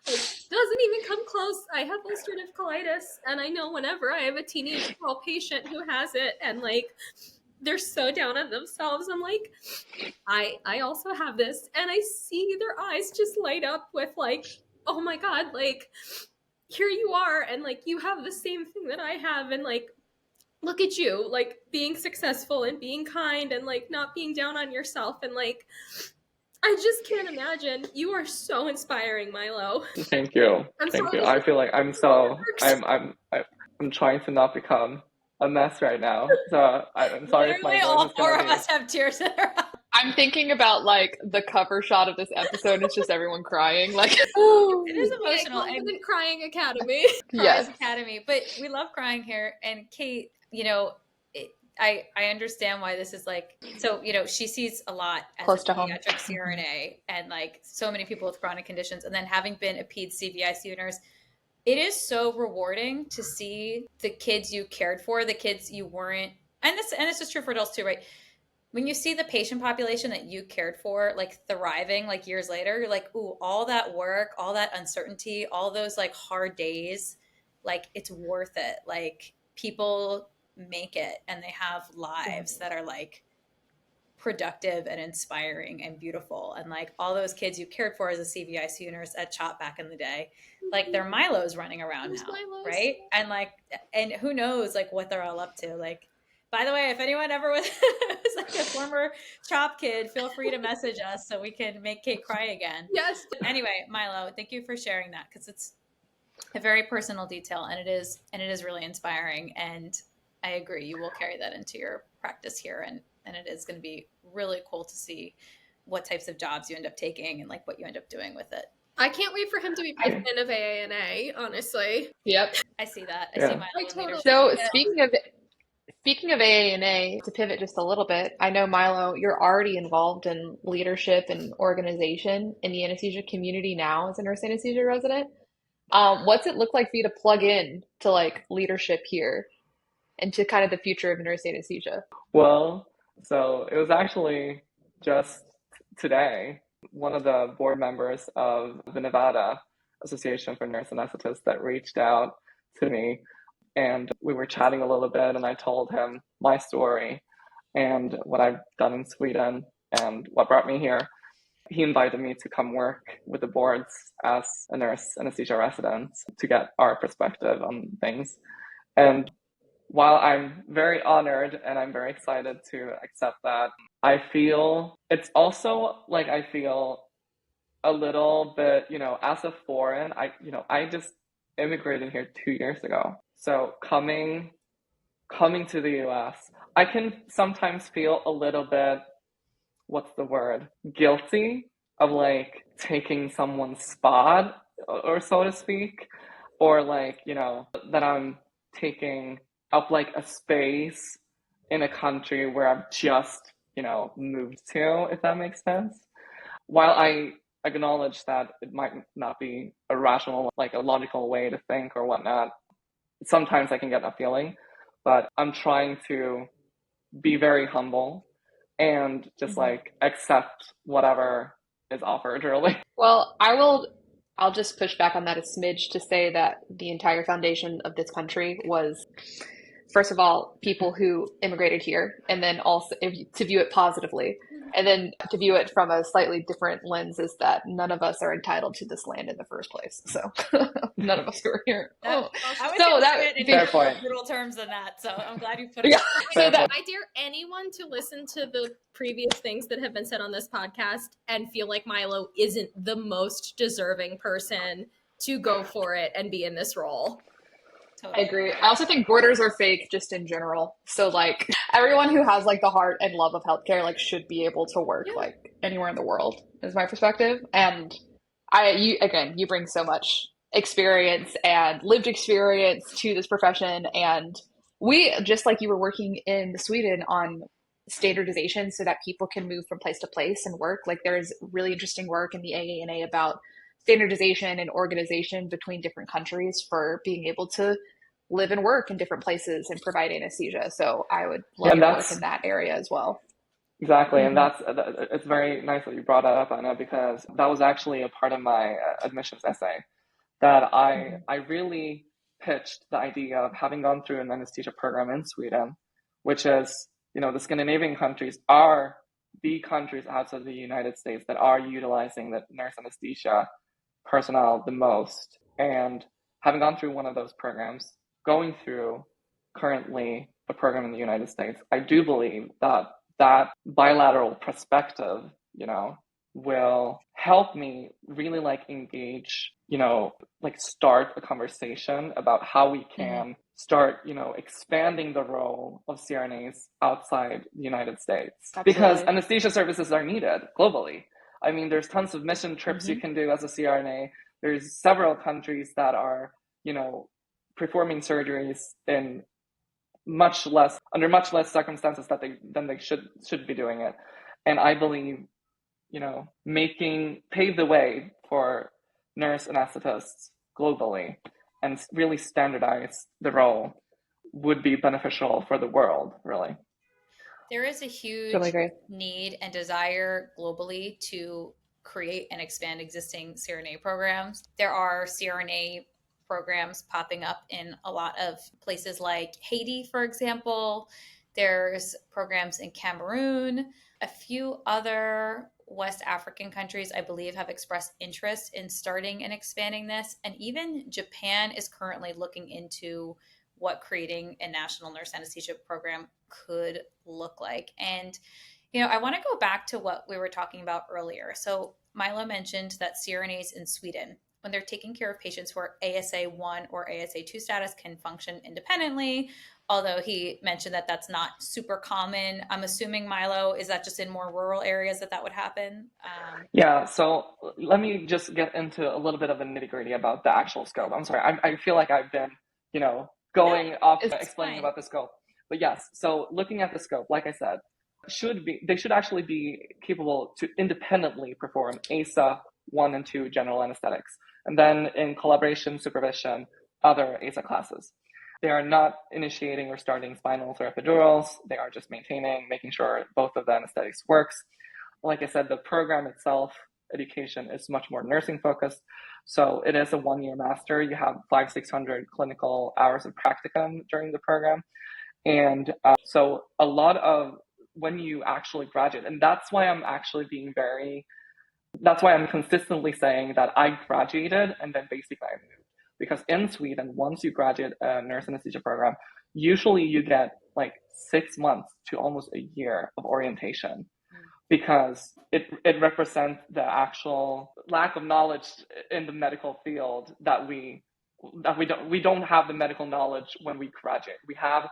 like, doesn't even come close. I have ulcerative colitis, and I know whenever I have a teenage girl patient who has it, and, like, they're so down on themselves, I'm like, I also have this, and I see their eyes just light up with, like, oh my God, like, here you are, and, like, you have the same thing that I have, and, like, look at you, like, being successful and being kind and, like, not being down on yourself, and, like, I just can't imagine. You are so inspiring, Milo. Thank you. Thank you. I feel like I'm trying to not become a mess right now. So I'm sorry if my Literally voice all is four gonna of be... us have tears in our eyes. I'm thinking about like the cover shot of this episode. It's just everyone crying. Like, It is emotional. And the Crying Academy. yes. Crying Academy, but we love crying here. And Kate, you know, I understand why this is like, so, you know, she sees a lot as Close a to home. pediatric CRNA and like so many people with chronic conditions. And then having been a peds CVICU nurse, it is so rewarding to see the kids you cared for, the kids you weren't, and this is true for adults too, right? When you see the patient population that you cared for, like thriving, like years later, you're like, ooh, all that work, all that uncertainty, all those like hard days, like it's worth it. Like people make it and they have lives that are like productive and inspiring and beautiful. And like all those kids you cared for as a CVICU nurse at CHOP back in the day, like they're Milos running around now, right? And like, and who knows like what they're all up to. Like, by the way, if anyone ever was like a former CHOP kid, feel free to message us so we can make Kate cry again. Yes. Anyway, Milo, thank you for sharing that because it's a very personal detail and it is really inspiring. And I agree, you will carry that into your practice here, and it is going to be really cool to see what types of jobs you end up taking and like what you end up doing with it. I can't wait for him to be president of AANA, honestly. Yep. I see that. I Yeah. see Milo in leadership. So speaking of AANA, to pivot just a little bit, I know, Milo, you're already involved in leadership and organization in the anesthesia community now as a nurse anesthesia resident. What's it look like for you to plug in to like leadership here and to kind of the future of nurse anesthesia? Well, so it was actually just today, one of the board members of the Nevada Association for Nurse Anesthetists that reached out to me, and we were chatting a little bit, and I told him my story and what I've done in Sweden and what brought me here. He invited me to come work with the boards as a nurse anesthesia resident to get our perspective on things. And while I'm very honored and I'm very excited to accept that, I feel it's also like I feel a little bit, as a foreign, I just immigrated here 2 years ago. So coming to the US, I can sometimes feel a little bit, what's the word, guilty of like taking someone's spot, or so to speak, or like, that I'm taking up like a space in a country where I've just, moved to, if that makes sense. While I acknowledge that it might not be a rational, like a logical way to think or whatnot, sometimes I can get that feeling, but I'm trying to be very humble and just like accept whatever is offered, really. Well, I'll just push back on that a smidge to say that the entire foundation of this country was, first of all, people who immigrated here, and then also to view it positively, and then to view it from a slightly different lens is that none of us are entitled to this land in the first place. So none of us who are here. I would So say it in Fair more point. brutal terms than that. So I'm glad you put it. Yeah. So that I dare anyone to listen to the previous things that have been said on this podcast and feel like Milo isn't the most deserving person to go for it and be in this role. I agree. I also think borders are fake just in general. So like everyone who has like the heart and love of healthcare like should be able to work like anywhere in the world is my perspective. And you bring so much experience and lived experience to this profession. And we, just like you were working in Sweden on standardization so that people can move from place to place and work, like there's really interesting work in the AANA about standardization and organization between different countries for being able to live and work in different places and provide anesthesia. So I would love your work in that area as well. Exactly, and it's very nice that you brought that up, Anna, because that was actually a part of my admissions essay, that I really pitched the idea of having gone through an anesthesia program in Sweden, which is, the Scandinavian countries are the countries outside the United States that are utilizing the nurse anesthesia personnel the most. And having gone through one of those programs, going through currently a program in the United States, I do believe that bilateral perspective, will help me really engage, start a conversation about how we can start, expanding the role of CRNAs outside the United States. Absolutely. Because anesthesia services are needed globally. I mean, there's tons of mission trips you can do as a CRNA. There's several countries that are, performing surgeries in under much less circumstances than they should be doing it. And I believe, pave the way for nurse anesthetists globally and really standardize the role would be beneficial for the world, really. There is a huge need and desire globally to create and expand existing CRNA programs. There are CRNA programs popping up in a lot of places like Haiti, for example. There's programs in Cameroon. A few other West African countries, I believe, have expressed interest in starting and expanding this. And even Japan is currently looking into what creating a national nurse anesthesia program could look like. And, I want to go back to what we were talking about earlier. So Milo mentioned that CRNAs in Sweden, when they're taking care of patients who are ASA 1 or ASA 2 status, can function independently, although he mentioned that that's not super common. I'm assuming, Milo, is that just in more rural areas that would happen? Yeah, so let me just get into a little bit of the nitty-gritty about the actual scope. I'm sorry, I feel like I've been, going off explaining about the scope. But yes, so looking at the scope, like I said, they should actually be capable to independently perform ASA 1 and 2 general anesthetics, and then in collaboration, supervision, other ASA classes. They are not initiating or starting spinals or epidurals. They are just making sure both of the anesthetics works. Like I said, the program itself, education, is much more nursing focused. So it is a 1-year master. You have 500-600 clinical hours of practicum during the program. And so a lot of when you actually graduate, and that's why I'm consistently saying that I graduated and then basically I moved. Because in Sweden, once you graduate a nurse anesthesia program, usually you get 6 months to almost a year of orientation, because it represents the actual lack of knowledge in the medical field that we don't have the medical knowledge when we graduate. We have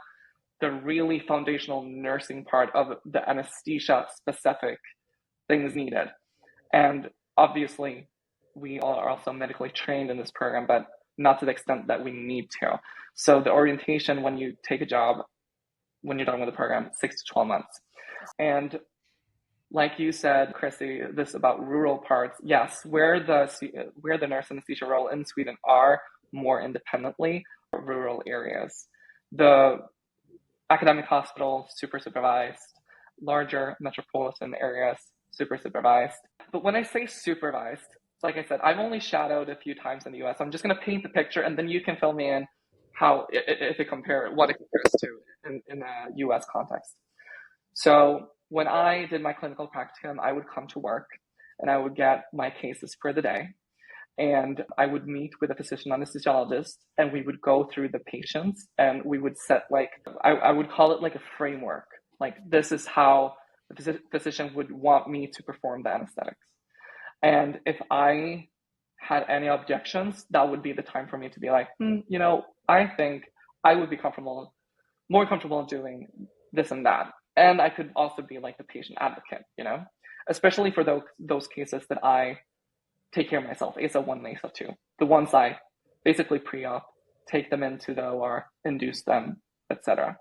the really foundational nursing part of the anesthesia specific things needed. And obviously, we all are also medically trained in this program, but not to the extent that we need to. So the orientation when you take a job, when you're done with the program, 6 to 12 months. And like you said, Chrissy, this about rural parts, yes, where the nurse anesthesia role in Sweden are more independently rural areas. The academic hospitals, super supervised, larger metropolitan areas, super supervised. But when I say supervised, like I said, I've only shadowed a few times in the US. I'm just going to paint the picture and then you can fill me in what it compares to in a US context. So when I did my clinical practicum, I would come to work and I would get my cases for the day. And I would meet with a physician anesthesiologist and we would go through the patients and we would set I would call it a framework. This is how the physician would want me to perform the anesthetics. And if I had any objections, that would be the time for me to be I think I would be more comfortable doing this and that. And I could also be the patient advocate, especially for those cases that I take care of myself, ASA 1 and ASA 2, the ones I basically pre-op, take them into the OR, induce them, etc.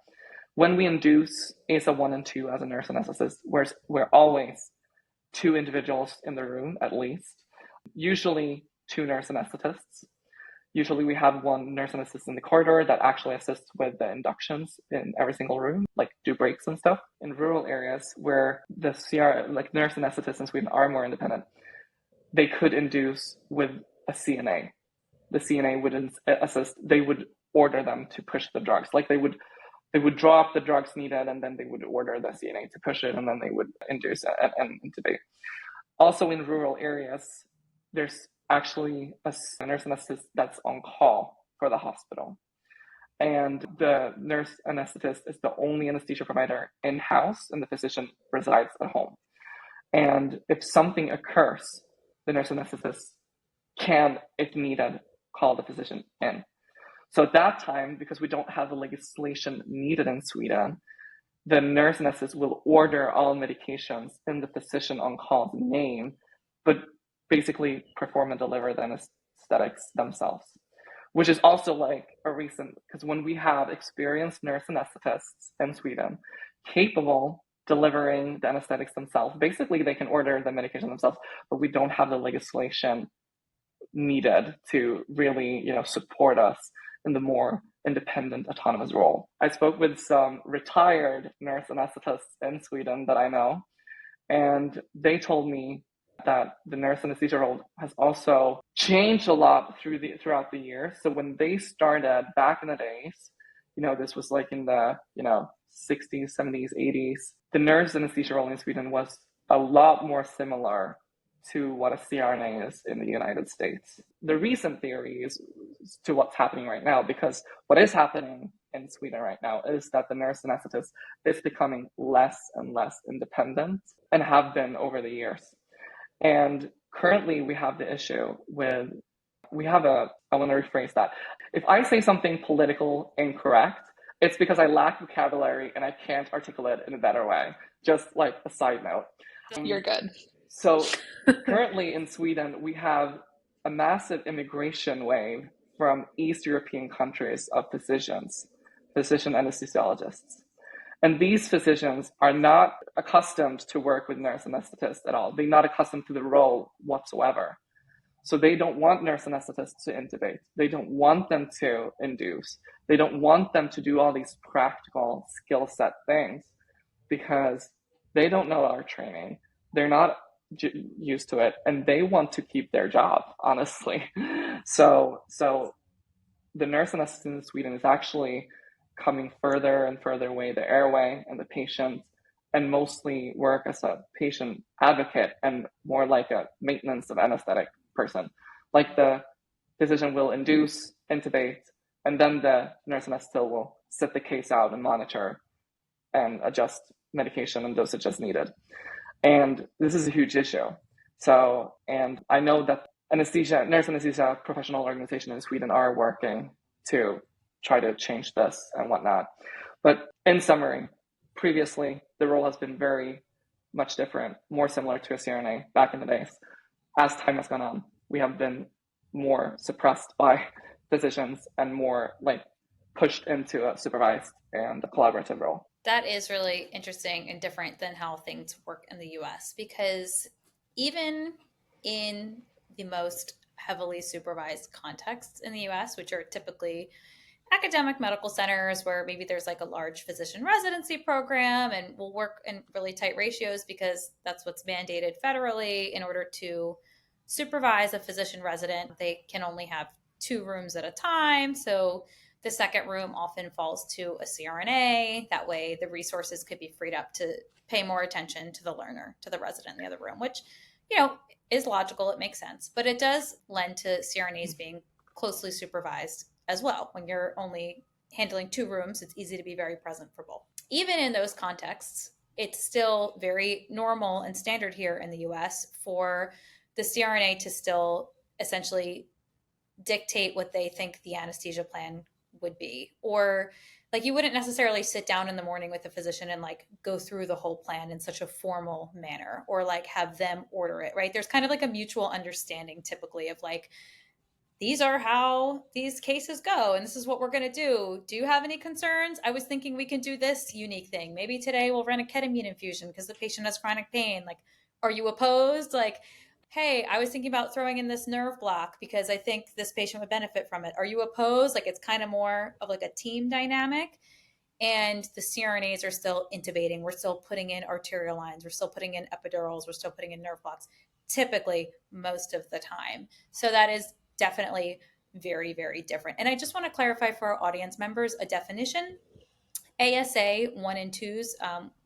When we induce ASA 1 and 2 as a nurse anesthetist, we're always two individuals in the room at least, usually two nurse anesthetists. Usually we have one nurse anesthetist in the corridor that actually assists with the inductions in every single room, like do breaks and stuff. In rural areas where the nurse anesthetists in Sweden are more independent, they could induce with a CNA. The CNA would assist, they would order them to push the drugs. Like they would draw up the drugs needed, and then they would order the CNA to push it, and then they would induce and intubate. Also in rural areas, there's actually a nurse anesthetist that's on call for the hospital. And the nurse anesthetist is the only anesthesia provider in-house, and the physician resides at home. And if something occurs, the nurse anesthetist can, if needed, call the physician in. So at that time, because we don't have the legislation needed in Sweden, the nurse anesthetist will order all medications in the physician on call's name, but basically perform and deliver the anesthetics themselves, which is also like a reason, because when we have experienced nurse anesthetists in Sweden capable delivering the anesthetics themselves, basically they can order the medication themselves, but we don't have the legislation needed to really, support us in the more independent, autonomous role. I spoke with some retired nurse anesthetists in Sweden that I know, and they told me that the nurse anesthesia role has also changed a lot throughout the years. So when they started back in the days, this was like in the 60s, 70s, 80s, the nurse anesthesia role in Sweden was a lot more similar to what a CRNA is in the United States. The recent theory is to what's happening right now, because what is happening in Sweden right now is that the nurse anesthetist is becoming less and less independent, and have been over the years. And currently we have the issue with, I want to rephrase that. If I say something political incorrect, it's because I lack vocabulary and I can't articulate it in a better way. Just like a side note. You're good. So currently in Sweden, we have a massive immigration wave from East European countries of physician anesthesiologists. And these physicians are not accustomed to work with nurse anesthetists at all. They're not accustomed to the role whatsoever. So they don't want nurse anesthetists to intubate. They don't want them to induce. They don't want them to do all these practical skill set things, because they don't know our training. They're not used to it, and they want to keep their job, honestly. So the nurse anesthetist in Sweden is actually coming further and further away the airway and the patient, and mostly work as a patient advocate and more like a maintenance of anesthetic person. Like the physician will induce, intubate, and then the nurse anesthetist will sit the case out and monitor and adjust medication and dosage as needed. And this is a huge issue. So, and I know that nurse anesthesia professional organization in Sweden are working to try to change this and whatnot. But in summary, previously, the role has been very much different, more similar to a CRNA back in the days. As time has gone on, we have been more suppressed by physicians and more like pushed into a supervised and a collaborative role. That is really interesting and different than how things work in the US, because even in the most heavily supervised contexts in the US, which are typically academic medical centers where maybe there's like a large physician residency program and will work in really tight ratios because that's what's mandated federally in order to supervise a physician resident. They can only have 2 rooms at a time. So the second room often falls to a CRNA. That way the resources could be freed up to pay more attention to the learner, to the resident in the other room, which, is logical. It makes sense. But it does lend to CRNAs being closely supervised as well. When you're only handling 2 rooms, it's easy to be very present for both. Even in those contexts, it's still very normal and standard here in the US for the CRNA to still essentially dictate what they think the anesthesia plan would be. Or like you wouldn't necessarily sit down in the morning with a physician and like go through the whole plan in such a formal manner, or like have them order it, right? There's kind of like a mutual understanding typically of like, these are how these cases go, and this is what we're going to do. Do you have any concerns? I was thinking we can do this unique thing. Maybe today we'll run a ketamine infusion because the patient has chronic pain. Like, are you opposed? Like, hey, I was thinking about throwing in this nerve block because I think this patient would benefit from it. Are you opposed? Like, it's kind of more of like a team dynamic. And the CRNAs are still intubating. We're still putting in arterial lines. We're still putting in epidurals. We're still putting in nerve blocks, typically most of the time. So that is definitely very, very different. And I just want to clarify for our audience members a definition. ASA 1 and 2s,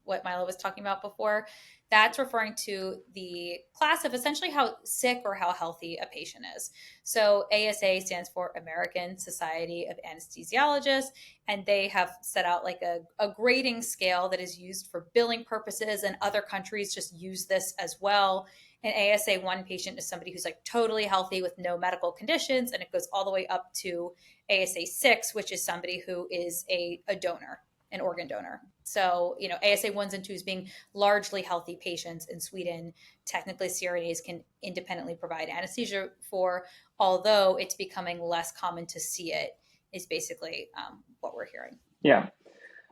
what Milo was talking about before, that's referring to the class of essentially how sick or how healthy a patient is. So ASA stands for American Society of Anesthesiologists, and they have set out like a grading scale that is used for billing purposes, and other countries just use this as well. An ASA 1 patient is somebody who's like totally healthy with no medical conditions, and it goes all the way up to ASA 6, which is somebody who is a donor, an organ donor. So, ASA 1s and 2s being largely healthy patients in Sweden, technically CRNAs can independently provide anesthesia for, although it's becoming less common to see it, is basically what we're hearing. Yeah.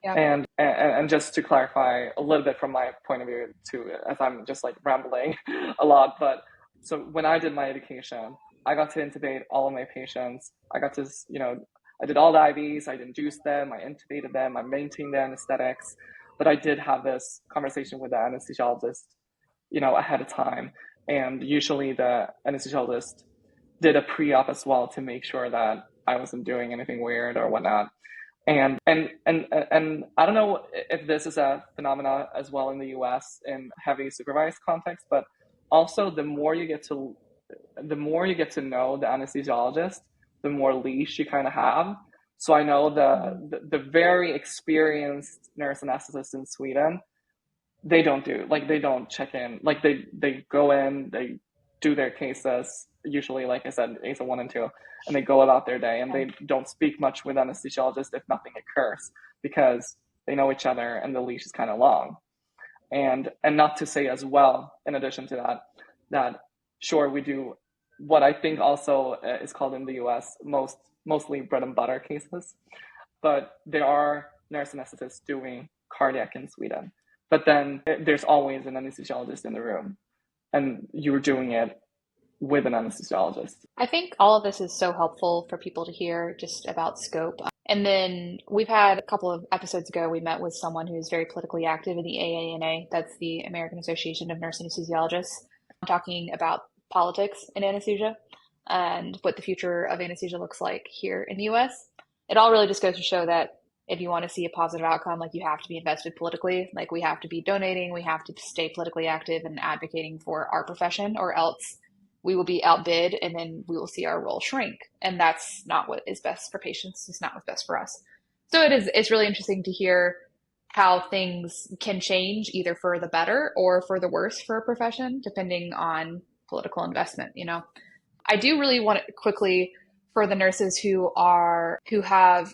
And just to clarify a little bit from my point of view too, as I'm just like rambling a lot, but so when I did my education, I got to intubate all of my patients. I got to, I did all the IVs, I induced them, I intubated them, I maintained the anesthetics, but I did have this conversation with the anesthesiologist, ahead of time. And usually the anesthesiologist did a pre-op as well to make sure that I wasn't doing anything weird or whatnot. And I don't know if this is a phenomenon as well in the US in heavy supervised context, but also the more you get to know the anesthesiologist, the more leash you kind of have. So I know the very experienced nurse anesthetists in Sweden, they don't check in. Like they go in, they do their cases, usually, like I said, ASA 1 and 2, and they go about their day, and they don't speak much with anesthesiologists if nothing occurs, because they know each other and the leash is kind of long. And not to say as well, in addition to that sure, we do what I think also is called in the US mostly bread and butter cases, but there are nurse anesthetists doing cardiac in Sweden. But then there's always an anesthesiologist in the room, and you're doing it with an anesthesiologist. I think all of this is so helpful for people to hear just about scope. And then we've had a couple of episodes ago, we met with someone who's very politically active in the AANA, that's the American Association of Nurse Anesthesiologists, talking about politics in anesthesia and what the future of anesthesia looks like here in the US. It all really just goes to show that if you want to see a positive outcome, like you have to be invested politically, like we have to be donating, we have to stay politically active and advocating for our profession, or else we will be outbid and then we will see our role shrink. And that's not what is best for patients. It's not what's best for us. So it's really interesting to hear how things can change either for the better or for the worse for a profession, depending on political investment. I do really want to quickly, for the nurses who have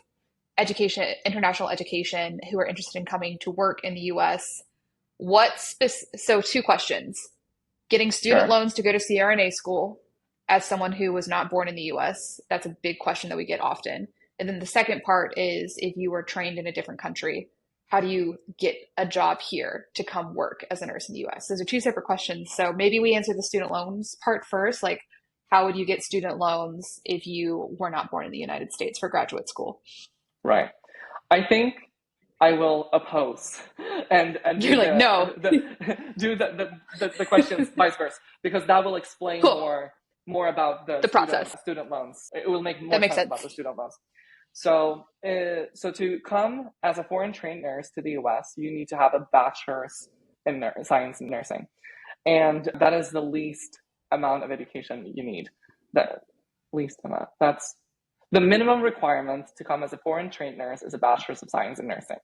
education, international education, who are interested in coming to work in the US, so 2 questions. Getting student loans to go to CRNA school as someone who was not born in the US, that's a big question that we get often. And then the second part is, if you were trained in a different country, how do you get a job here to come work as a nurse in the US? Those are 2 separate questions. So maybe we answer the student loans part first. Like, how would you get student loans if you were not born in the United States for graduate school? Right. I think I will oppose and You're like, no. Do the questions vice versa, because that will explain more about the process. Student loans. It will make more sense about the student loans. So to come as a foreign trained nurse to the US, you need to have a bachelor's in science and nursing, and that is the least amount of education you need. That's the minimum requirement to come as a foreign trained nurse is a bachelor's of science in nursing.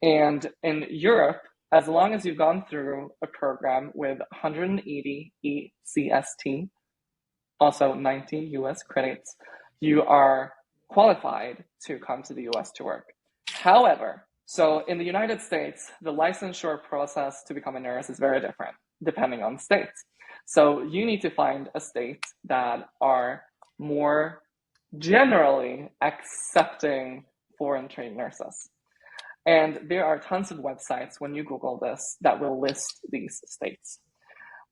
And in Europe, as long as you've gone through a program with 180 ECST, also 19 US credits, you are qualified to come to the US to work. However, so in the United States, the licensure process to become a nurse is very different depending on states. So you need to find a state that are more generally accepting foreign trained nurses. And there are tons of websites when you Google this that will list these states.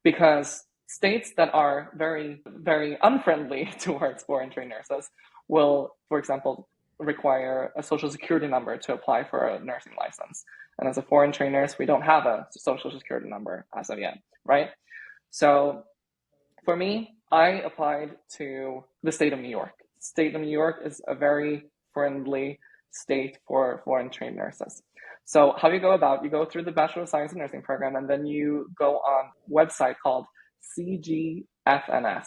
Because states that are very, very unfriendly towards foreign trained nurses will, for example, require a social security number to apply for a nursing license. And as a foreign trained nurse, we don't have a social security number as of yet, right? So for me, I applied to the state of New York. State of New York is a very friendly state for foreign trained nurses. So how you go about, you go through the Bachelor of Science in Nursing program, and then you go on a website called CGFNS.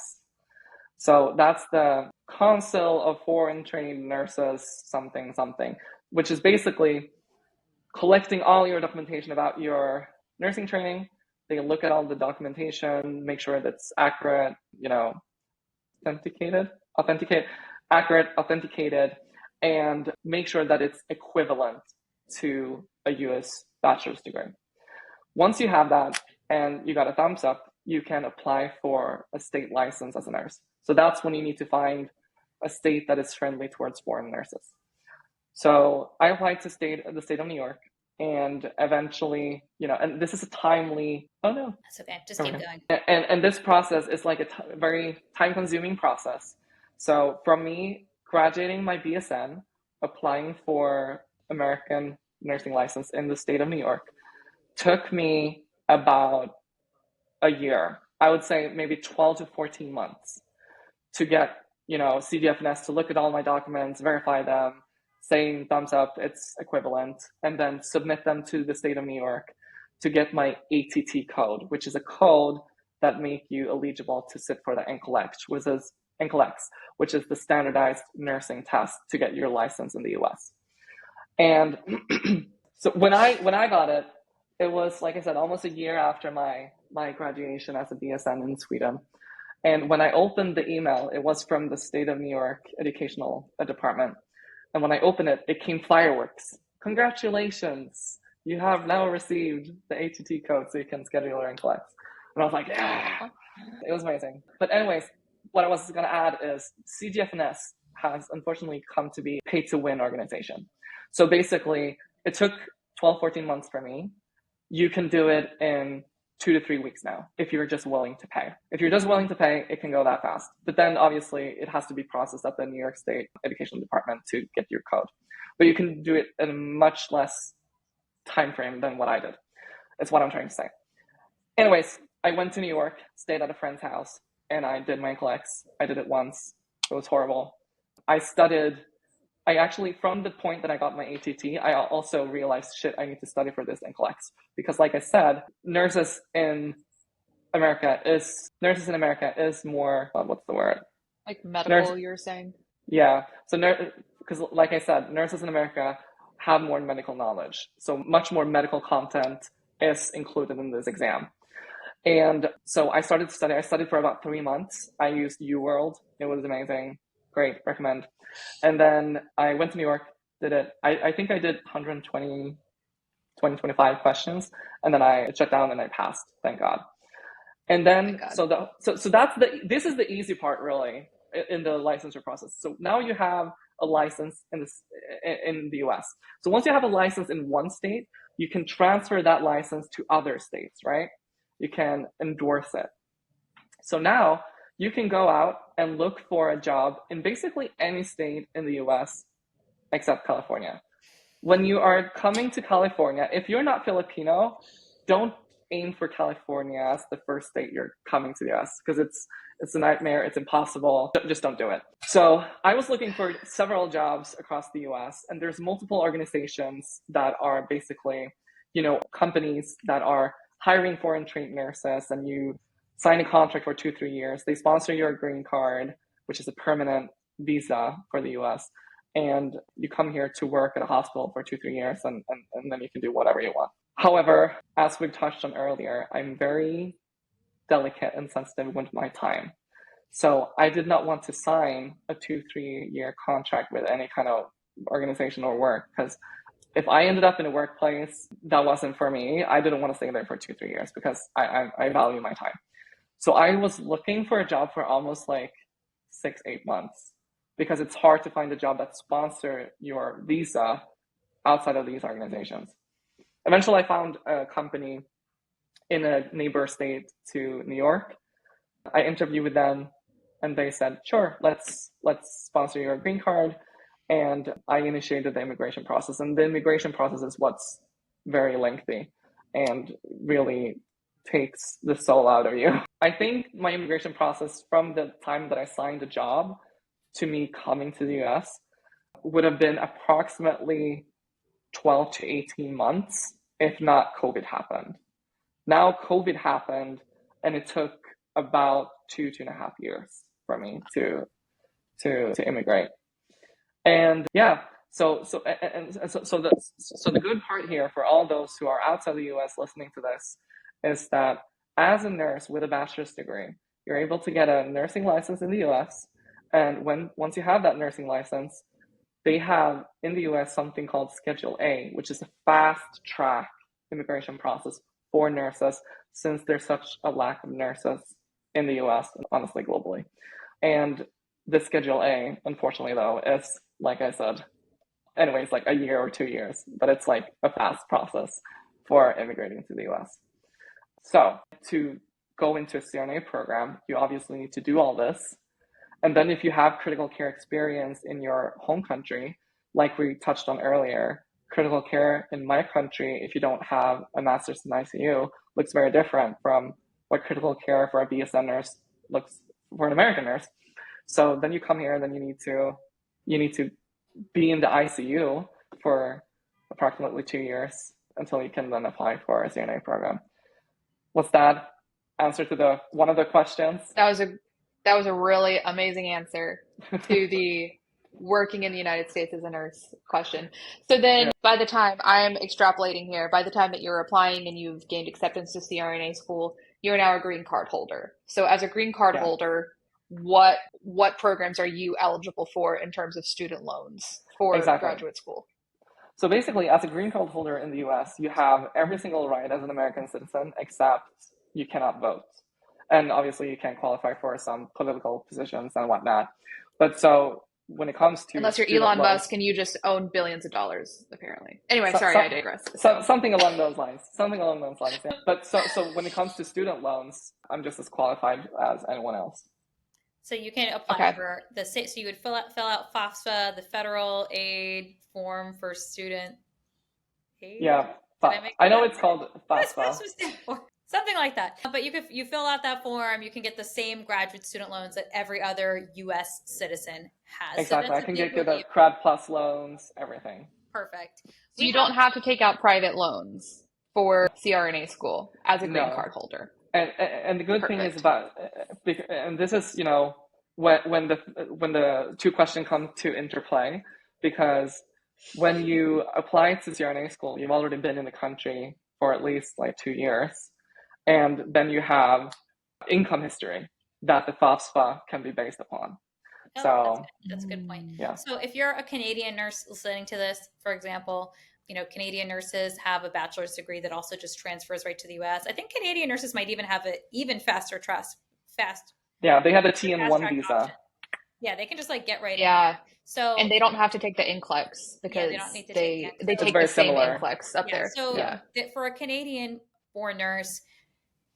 So that's the Council of Foreign Trained Nurses something something, which is basically collecting all your documentation about your nursing training. They look at all the documentation, make sure that's accurate, authenticated, and make sure that it's equivalent to a US bachelor's degree. Once you have that and you got a thumbs up, you can apply for a state license as a nurse. So that's when you need to find a state that is friendly towards foreign nurses. So I applied to the state of New York, and eventually, and this is a timely, oh no. That's okay, just keep going. And this process is like a very time-consuming process. So from me graduating my BSN, applying for American nursing license in the state of New York, took me about a year. I would say maybe 12 to 14 months to get, CGFNS to look at all my documents, verify them, saying thumbs up, it's equivalent, and then submit them to the state of New York to get my ATT code, which is a code that make you eligible to sit for the NCLEX, which is the standardized nursing test to get your license in the US. And so when I got it, it was, like I said, almost a year after my graduation as a BSN in Sweden. And when I opened the email, it was from the state of New York Educational Department. And when I opened it, it came fireworks. Congratulations, you have now received the ATT code so you can schedule your NCLEX. And I was like, yeah, it was amazing. But anyways, what I was going to add is CGFNS has unfortunately come to be a pay-to-win organization. So basically, it took 12, 14 months for me. You can do it in 2 to 3 weeks now, if you're just willing to pay. If you're just willing to pay, it can go that fast. But then obviously it has to be processed at the New York State Education Department to get your code. But you can do it in a much less time frame than what I did. That's what I'm trying to say. Anyways, I went to New York, stayed at a friend's house, and I did my NCLEX. I did it once. It was horrible. I actually, from the point that I got my ATT, I also realized, I need to study for this NCLEX. Because like I said, nurses in America is more, what's the word? Like medical, you're saying? Yeah. So, because like I said, nurses in America have more medical knowledge. So much more medical content is included in this exam. And so I started to study. I studied for about 3 months. I used UWorld. It was amazing. Great. Recommend. And then I went to New York, did it. I think I did 25 questions, and then I shut down and I passed. Thank God. And then, this is the easy part really in the licensure process. So now you have a license in the US. So once you have a license in one state, you can transfer that license to other states, right? You can endorse it. So now you can go out and look for a job in basically any state in the US except California. When you are coming to California, if you're not Filipino, don't aim for California as the first state you're coming to the US, because it's a nightmare, it's impossible. Just don't do it. So I was looking for several jobs across the US, and there's multiple organizations that are basically, companies that are hiring foreign trained nurses, and you sign a contract for 2-3 years. They sponsor your green card, which is a permanent visa for the US. And you come here to work at a hospital for 2-3 years, and then you can do whatever you want. However, as we touched on earlier, I'm very delicate and sensitive with my time. So I did not want to sign a 2-3 year contract with any kind of organization or work, because if I ended up in a workplace that wasn't for me, I didn't want to stay there for 2-3 years, because I value my time. So I was looking for a job for almost like 6-8 months, because it's hard to find a job that sponsor your visa outside of these organizations. Eventually, I found a company in a neighbor state to New York. I interviewed with them, and they said, "Sure, let's sponsor your green card." And I initiated the immigration process. And the immigration process is what's very lengthy and really takes the soul out of you. I think my immigration process, from the time that I signed the job to me coming to the US, would have been approximately 12 to 18 months if not COVID happened. Now COVID happened, and it took about 2.5 years for me to immigrate. And yeah, so the good part here for all those who are outside the US listening to this is that as a nurse with a bachelor's degree, you're able to get a nursing license in the US. And once you have that nursing license, they have in the US something called Schedule A, which is a fast track immigration process for nurses, since there's such a lack of nurses in the US and honestly globally. And the Schedule A, unfortunately though, is, like I said, anyways, like a year or 2 years, but it's like a fast process for immigrating to the US. So to go into a CRNA program, you obviously need to do all this. And then if you have critical care experience in your home country, like we touched on earlier, critical care in my country, if you don't have a master's in ICU, looks very different from what critical care for a BSN nurse looks for an American nurse. So then you come here, and then you need to be in the ICU for approximately 2 years until you can then apply for a CRNA program. Was that answer to one of the questions? That was a really amazing answer to the working in the United States as a nurse question. So then by the time I'm extrapolating here, by the time that you're applying and you've gained acceptance to CRNA school, you're now a green card holder. So as a green card holder, what programs are you eligible for in terms of student loans for graduate school? So basically, as a green card holder in the US, you have every single right as an American citizen, except you cannot vote. And obviously you can't qualify for some political positions and whatnot. But so when it comes to unless you're Elon Musk and you just own billions of dollars, apparently. Anyway, I digress. Something along those lines. Yeah. But so when it comes to student loans, I'm just as qualified as anyone else. So you can apply for the state. So you would fill out FAFSA, the federal aid form for student aid. Yeah, I know it's called FAFSA. What does FAFSA stand for? Something like that. But you fill out that form, you can get the same graduate student loans that every other U.S. citizen has. Exactly. So I can get the Crad Plus loans, everything. Perfect. So you don't have to take out private loans for CRNA school as a green card holder. And the good thing is and this is, when the two questions come to interplay, because when you apply to CRNA school, you've already been in the country for at least like 2 years. And then you have income history that the FAFSA can be based upon. So that's a good point. Yeah. So if you're a Canadian nurse listening to this, for example, Canadian nurses have a bachelor's degree that also just transfers right to the U.S. I think Canadian nurses might even have an even faster Yeah, they have a TN1 visa. Option. Yeah, they can just get right in. Yeah. So and they don't have to take the NCLEX because they don't need to they take take the same NCLEX up there. So for a Canadian-born nurse,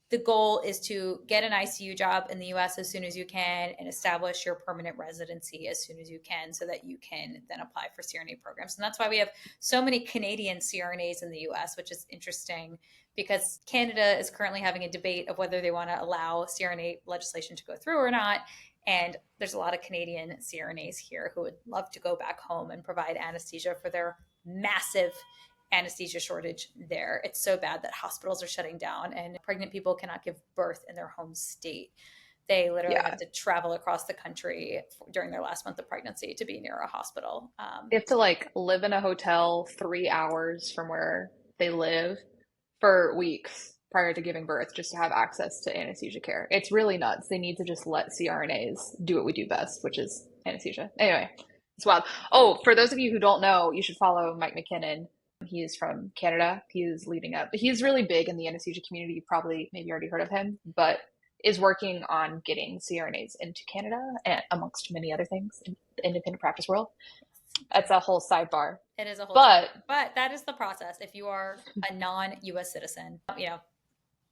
the goal is to get an ICU job in the U.S. as soon as you can and establish your permanent residency as soon as you can so that you can then apply for CRNA programs. And that's why we have so many Canadian CRNAs in the U.S., which is interesting because Canada is currently having a debate of whether they want to allow CRNA legislation to go through or not. And there's a lot of Canadian CRNAs here who would love to go back home and provide anesthesia for their massive anesthesia shortage there. It's so bad that hospitals are shutting down and pregnant people cannot give birth in their home state. They literally have to travel across the country during their last month of pregnancy to be near a hospital. They have to live in a hotel 3 hours from where they live for weeks prior to giving birth just to have access to anesthesia care. It's really nuts. They need to just let CRNAs do what we do best, which is anesthesia. Anyway, it's wild. Oh, for those of you who don't know, you should follow Mike McKinnon. He's from Canada. He's leading up. He's really big in the anesthesia community. You probably maybe already heard of him, but is working on getting CRNAs into Canada, and amongst many other things in the independent practice world. That's a whole sidebar. It is a whole But but that is the process. If you are a non-US citizen,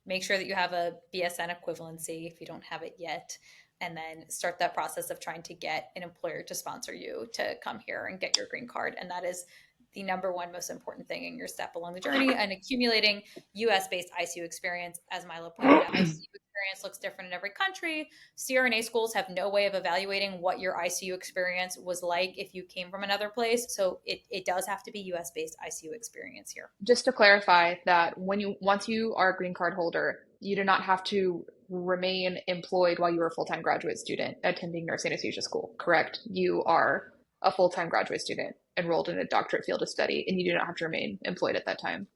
make sure that you have a BSN equivalency if you don't have it yet, and then start that process of trying to get an employer to sponsor you to come here and get your green card. And that is the number one most important thing in your step along the journey, and accumulating US-based ICU experience. As Milo pointed out, ICU experience looks different in every country. CRNA schools have no way of evaluating what your ICU experience was like if you came from another place. So it does have to be US-based ICU experience here. just to clarify that once you are a green card holder, you do not have to remain employed while you are a full-time graduate student attending nurse anesthesia school, correct? You are a full-time graduate student enrolled in a doctorate field of study, and you do not have to remain employed at that time.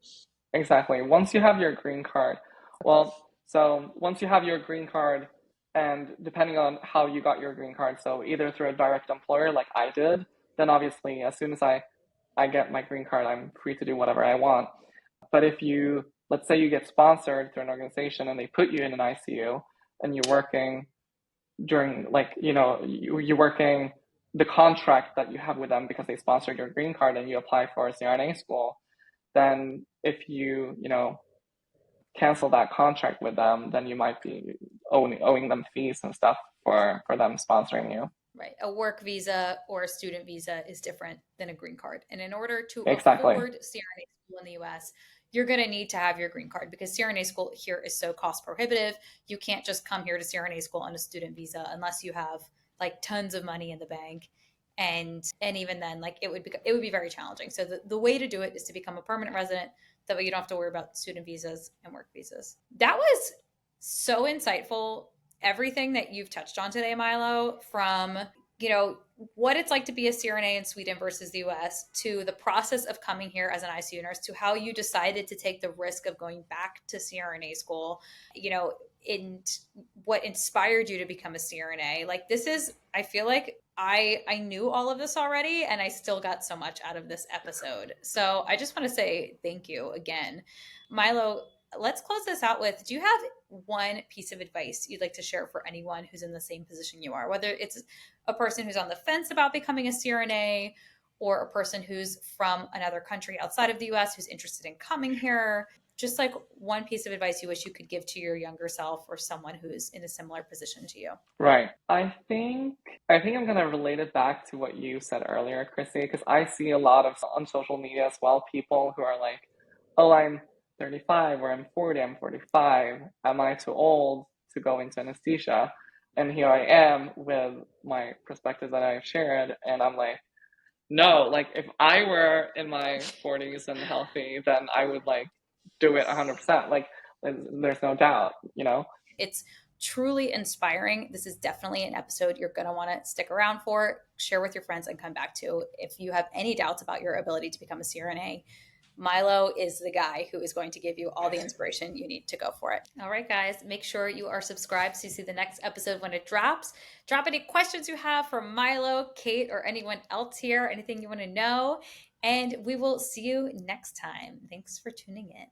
Exactly. Once you have your green card, so once you have your green card, and depending on how you got your green card, so either through a direct employer like I did, then obviously as soon as I get my green card, I'm free to do whatever I want. But if let's say you get sponsored through an organization and they put you in an ICU and you're working during, like, you're working the contract that you have with them because they sponsored your green card and you apply for a CRNA school, then if you cancel that contract with them, then you might be owing them fees and stuff for them sponsoring you. Right. A work visa or a student visa is different than a green card. And in order to Exactly. afford CRNA school in the US, you're going to need to have your green card, because CRNA school here is so cost prohibitive. You can't just come here to CRNA school on a student visa unless you have like tons of money in the bank. And even then, like it would be very challenging. So the way to do it is to become a permanent resident. That way you don't have to worry about student visas and work visas. That was so insightful. Everything that you've touched on today, Milo, from what it's like to be a CRNA in Sweden versus the US, to the process of coming here as an ICU nurse, to how you decided to take the risk of going back to CRNA school, and what inspired you to become a CRNA. Like, this is, I feel like I knew all of this already, and I still got so much out of this episode. So I just want to say thank you again. Milo, let's close this out with, do you have one piece of advice you'd like to share for anyone who's in the same position you are, whether it's a person who's on the fence about becoming a CRNA, or a person who's from another country outside of the US who's interested in coming here? Just like one piece of advice you wish you could give to your younger self, or someone who's in a similar position to you. Right. I think I'm going to relate it back to what you said earlier, Chrissy, because I see a lot of on social media as well, people who are like, oh, I'm 35, or I'm 40, I'm 45. Am I too old to go into anesthesia? And here I am with my perspective that I've shared, and I'm like, no, like if I were in my 40s and healthy, then I would like do it 100%. Like, there's no doubt, It's truly inspiring. This is definitely an episode you're going to want to stick around for, share with your friends, and come back to. If you have any doubts about your ability to become a CRNA, Milo is the guy who is going to give you all the inspiration you need to go for it. All right, guys, make sure you are subscribed so you see the next episode when it drops. Drop any questions you have for Milo, Kate, or anyone else here, anything you want to know, and we will see you next time. Thanks for tuning in.